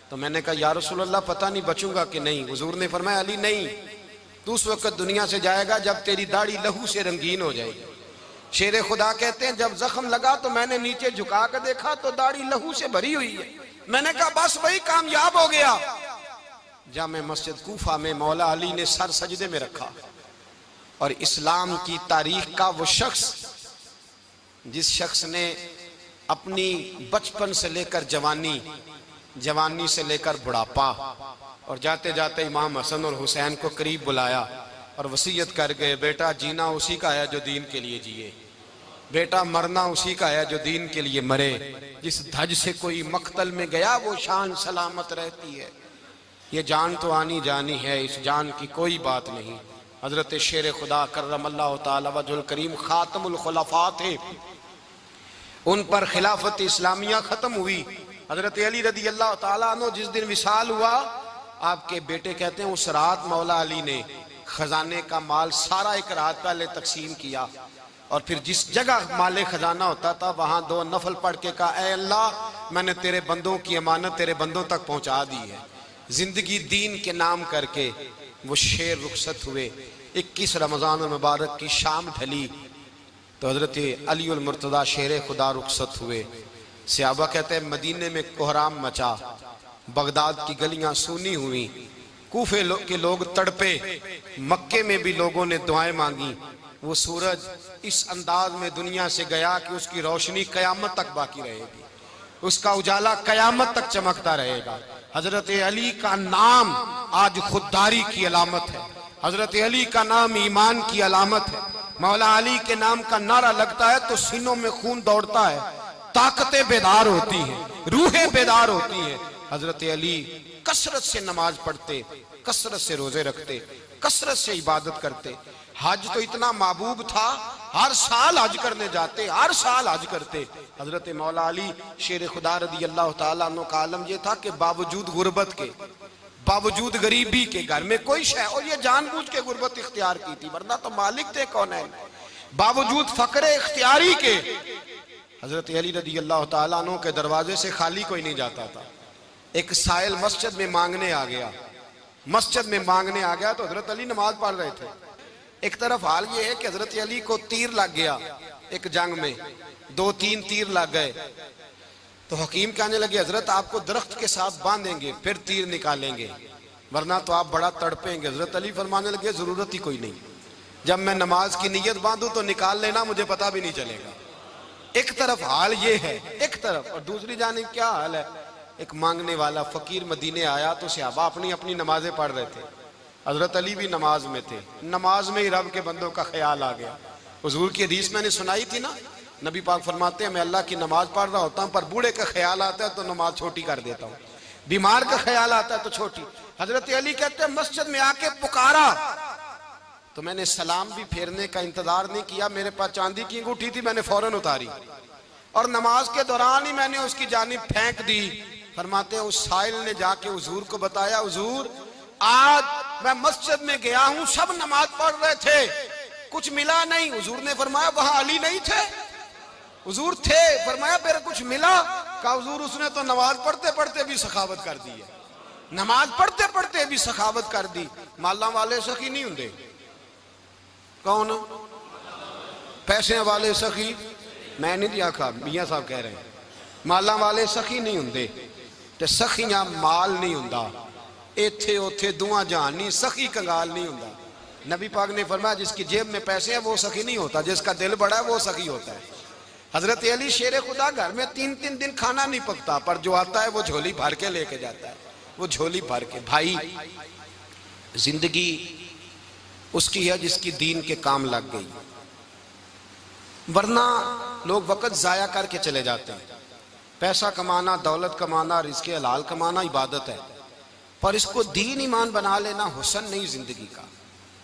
تو میں نے کہا یا رسول اللہ پتہ نہیں بچوں گا کہ نہیں۔ حضور نے فرمایا علی نہیں، تو اس وقت دنیا سے جائے گا جب تیری داڑھی لہو سے رنگین ہو جائے گی۔ شیر خدا کہتے ہیں جب زخم لگا تو میں نے نیچے جھکا کر دیکھا تو داڑھی لہو سے بھری ہوئی ہے، میں نے کہا بس وہی کامیاب ہو گیا۔ جامع مسجد کوفہ میں مولا علی نے سر سجدے میں رکھا، اور اسلام کی تاریخ کا وہ شخص جس شخص نے اپنی بچپن سے لے کر جوانی، جوانی سے لے کر بڑھاپا، اور جاتے جاتے امام حسن اور حسین کو قریب بلایا اور وصیت کر گئے بیٹا جینا اسی کا ہے جو دین کے لیے جیے، بیٹا مرنا اسی کا ہے جو دین کے لیے مرے، جس دھج سے کوئی مقتل میں گیا وہ شان سلامت رہتی ہے، یہ جان تو آنی جانی ہے، اس جان کی کوئی بات نہیں۔ حضرت شیر خدا کرم اللہ تعالی وجہ الکریم خاتم الخلفاء تھے، ان پر خلافت اسلامیہ ختم ہوئی۔ حضرت علی رضی اللہ تعالیٰ عنہ جس دن وصال ہوا، آپ کے بیٹے کہتے ہیں اس رات مولا علی نے خزانے کا مال سارا ایک رات پہلے تقسیم کیا، اور پھر جس جگہ مال خزانہ ہوتا تھا وہاں 2 نفل پڑھ کے کہا اے اللہ میں نے تیرے بندوں کی امانت تیرے بندوں تک پہنچا دی ہے۔ زندگی دین کے نام کر کے وہ شیر رخصت ہوئے۔ 21 رمضان المبارک کی شام ڈھلی تو حضرت علی المرتضیٰ شیر خدا رخصت ہوئے۔ صحابہ کہتے ہیں مدینے میں کوہرام مچا، بغداد کی گلیاں سونی ہوئیں، کوفے کے لوگ تڑپے، مکے میں بھی لوگوں نے دعائیں مانگی۔ وہ سورج اس انداز میں دنیا سے گیا کہ اس کی روشنی قیامت تک باقی رہے گی، اس کا اجالا قیامت تک چمکتا رہے گا۔ حضرت علی کا نام آج خودداری کی علامت ہے، حضرت علی کا نام ایمان کی علامت ہے۔ مولا علی کے نام کا نعرہ لگتا ہے تو سینوں میں خون دوڑتا ہے، طاقتیں بیدار ہوتی ہیں، روحیں بیدار ہوتی ہیں۔ حضرت علی کثرت سے نماز پڑھتے، کثرت سے روزے رکھتے، کثرت سے عبادت کرتے۔ حج تو اتنا محبوب تھا، ہر سال حج کرنے جاتے، ہر سال حج کرتے۔ حضرت مولا علی شیر خدا رضی اللہ تعالیٰ عنہ کا عالم یہ تھا کہ باوجود غربت کے، باوجود غریبی کے، گھر میں کوئی شے، اور یہ جان بوجھ کے غربت اختیار کی تھی ورنہ تو مالک تھے کونین، باوجود فقر اختیاری کے حضرت علی رضی اللہ تعالیٰ عنہ کے دروازے سے خالی کوئی نہیں جاتا تھا۔ ایک سائل مسجد میں مانگنے آ گیا، مسجد میں مانگنے آ گیا تو حضرت علی نماز پڑھ رہے تھے۔ ایک طرف حال یہ ہے کہ حضرت علی کو تیر لگ گیا ایک جنگ میں، 2-3 تیر لگ گئے تو حکیم کہنے لگے حضرت آپ کو درخت کے ساتھ باندھیں گے پھر تیر نکالیں گے ورنہ تو آپ بڑا تڑپیں گے۔ حضرت علی فرمانے لگے ضرورت ہی کوئی نہیں، جب میں نماز کی نیت باندھوں تو نکال لینا مجھے پتہ بھی نہیں چلے گا۔ ایک طرف حال یہ ہے، ایک طرف، اور دوسری جانب کیا حال ہے؟ ایک مانگنے والا فقیر مدینے آیا تو صحابہ اپنی اپنی نمازیں پڑھ رہے تھے، حضرت علی بھی نماز میں تھے، نماز میں ہی رب کے بندوں کا خیال آ گیا۔ حضور کی حدیث میں نے سنائی تھی نا، نبی پاک فرماتے ہیں میں اللہ کی نماز پڑھ رہا ہوتا ہوں پر بوڑھے کا خیال آتا ہے تو نماز چھوٹی کر دیتا ہوں، بیمار کا خیال آتا ہے تو چھوٹی۔ حضرت علی کہتے ہیں مسجد میں آ کے پکارا تو میں نے سلام بھی پھیرنے کا انتظار نہیں کیا، میرے پاس چاندی کی انگوٹھی تھی، میں نے فوراً اتاری اور نماز کے دوران ہی میں نے اس کی جانب پھینک دی۔ فرماتے ہیں اس سائل نے جا کے حضور کو بتایا، حضور آج میں مسجد میں گیا ہوں، سب نماز پڑھ رہے تھے، کچھ ملا نہیں۔ حضور نے فرمایا وہاں علی نہیں تھے؟ حضور تھے۔ فرمایا پھر کچھ ملا؟ کہا حضور اس نے تو نماز پڑھتے پڑھتے بھی سخاوت کر دی ہے، نماز پڑھتے پڑھتے بھی سخاوت کر دی۔ مالاں والے سخی نہیں ہوندے؟ کون؟ پیسے والے سخی؟ میں نہیں دیا کھا، میاں صاحب کہہ رہے ہیں مالاں والے سخی نہیں ہوندے، تے سخیاں مال نہیں ہوندا، ایتھے اوتھے دعا جہان نہیں، سخی کنگال نہیں ہوندا۔ نبی پاک نے فرمایا جس کی جیب میں پیسے ہیں وہ سخی نہیں ہوتا، جس کا دل بڑا ہے وہ سخی ہوتا ہے۔ حضرت علی شیر خدا گھر میں 3 دن کھانا نہیں پکتا، پر جو آتا ہے وہ جھولی بھر کے لے کے جاتا ہے، وہ جھولی بھر کے۔ بھائی زندگی اس کی ہے جس کی دین کے کام لگ گئی، ورنہ لوگ وقت ضائع کر کے چلے جاتے ہیں۔ پیسہ کمانا، دولت کمانا، رزق حلال کمانا عبادت ہے، پر اس کو دین ایمان بنا لینا حسن نہیں زندگی کا۔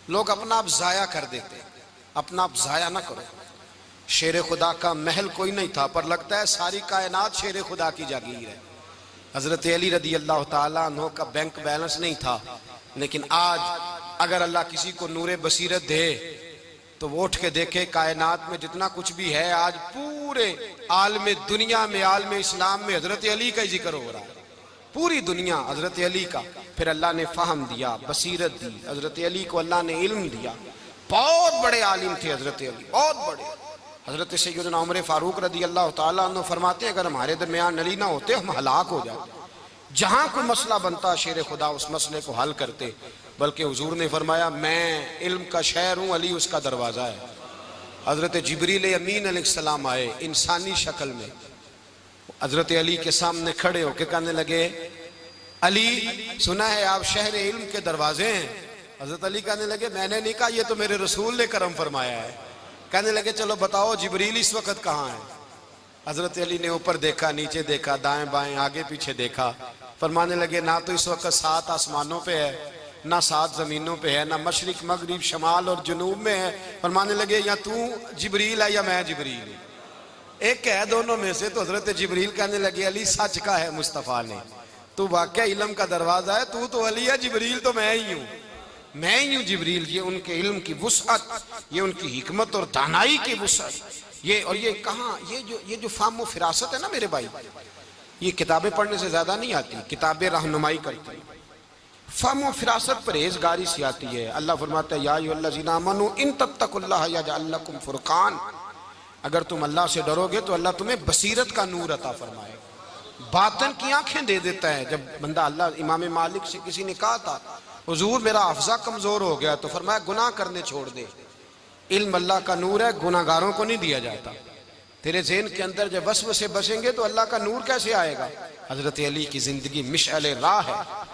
لوگ اپنا آپ ضائع کر دیتے ہیں، اپنا آپ ضائع نہ کرو۔ شیر خدا کا محل کوئی نہیں تھا، پر لگتا ہے ساری کائنات شیر خدا کی جاگیر ہے۔ حضرت علی رضی اللہ تعالیٰ عنہ کا بینک بیلنس نہیں تھا، لیکن آج اگر اللہ کسی کو نور بصیرت دے تو وہ اٹھ کے دیکھے کائنات میں جتنا کچھ بھی ہے، آج پورے عالم دنیا میں، عالم اسلام میں حضرت علی کا ہی ذکر ہو رہا ہے، پوری دنیا حضرت علی کا۔ پھر اللہ نے فہم دیا، بصیرت دی، حضرت علی کو اللہ نے علم دیا۔ بہت بڑے عالم تھے حضرت علی، بہت بڑے۔ حضرت سیدنا عمر فاروق رضی اللہ تعالیٰ عنہ فرماتے ہیں اگر ہمارے درمیان علی نہ ہوتے ہم ہلاک ہو جاتے، جہاں کوئی مسئلہ بنتا شیر خدا اس مسئلے کو حل کرتے۔ بلکہ حضور نے فرمایا میں علم کا شہر ہوں، علی اس کا دروازہ ہے۔ حضرت جبریل امین علیہ السلام آئے انسانی شکل میں، حضرت علی کے سامنے کھڑے ہو کے کہنے لگے علی سنا ہے آپ شہر علم کے دروازے ہیں؟ حضرت علی کہنے لگے میں نے نہیں کہا، یہ تو میرے رسول نے کرم فرمایا ہے۔ کہنے لگے چلو بتاؤ جبریل اس وقت کہاں ہے؟ حضرت علی نے اوپر دیکھا، نیچے دیکھا، دائیں بائیں آگے پیچھے دیکھا، فرمانے لگے نہ تو اس وقت 7 آسمانوں پہ ہے، نہ 7 زمینوں پہ ہے، نہ مشرق مغرب شمال اور جنوب میں ہے۔ فرمانے لگے یا تو جبریل ہے یا میں جبریل ہوں، ایک ہے دونوں میں سے۔ تو حضرت جبریل کہنے لگے علی سچ کا ہے مصطفیٰ نے، تو واقعہ علم کا دروازہ ہے، تو علی ہے، جبریل تو میں ہی ہوں، میں ہی ہوں جبریل۔ یہ ان کے علم کی وسعت، یہ ان کی حکمت اور دانائی کی وسعت، یہ کہاں یہ جو فہم و فراست ہے نا میرے بھائی، یہ کتابیں پڑھنے سے زیادہ نہیں آتی، کتابیں رہنمائی کرتی ہیں۔ فہم و فراست پرہیزگاری سے آتی ہے۔ اللہ فرماتا ہے یا ایھا الذین آمنوا ان تتقوا اللہ یجعل لکم فرقان، اگر تم اللہ سے ڈرو گے تو اللہ تمہیں بصیرت کا نور عطا فرمائے، باطن کی آنکھیں دے دیتا ہے۔ جب بندہ اللہ، امام مالک سے کسی نے کہا تھا حضور میرا حافظہ کمزور ہو گیا، تو فرمایا گناہ کرنے چھوڑ دے، علم اللہ کا نور ہے، گناہ گاروں کو نہیں دیا جاتا۔ تیرے ذہن کے اندر جب وسوسے بسیں گے تو اللہ کا نور کیسے آئے گا؟ حضرت علی کی زندگی مشعل راہ ہے،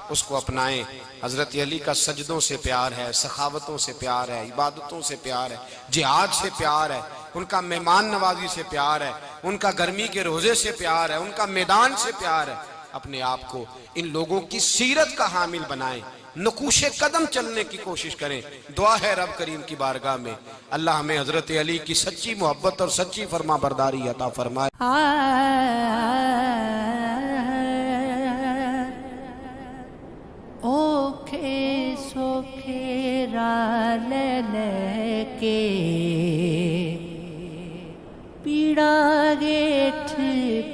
اس کو اپنائیں۔ حضرت علی کا سجدوں سے پیار ہے، سخاوتوں سے پیار ہے، عبادتوں سے پیار ہے، جہاد سے پیار ہے، ان کا مہمان نوازی سے پیار ہے، ان کا گرمی کے روزے سے پیار ہے، ان کا میدان سے پیار ہے۔ اپنے آپ کو ان لوگوں کی سیرت کا حامل بنائیں، نقوش قدم چلنے کی کوشش کریں۔ دعا ہے رب کریم کی بارگاہ میں اللہ ہمیں حضرت علی کی سچی محبت اور سچی فرما برداری عطا فرمائے۔ اوکھے سوکھے راہ لے کے پیڑا گیٹھ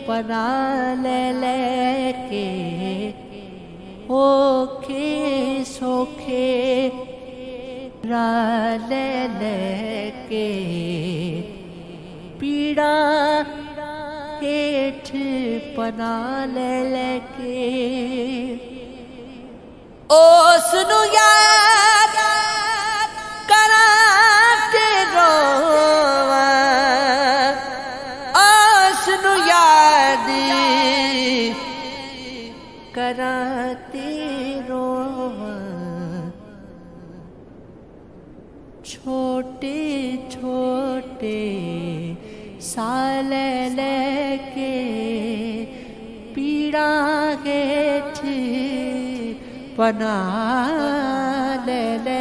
پناہ لے کے، اوکھے سوکھے راہ لے کے پیڑا گیٹھ پناہ لے کے، اس نو یاد کراں تے روواں، اس نو یاد کراں تے روواں، چھوٹے چھوٹے سالے لے کے پیڑا گیٹھ پناہ لے لے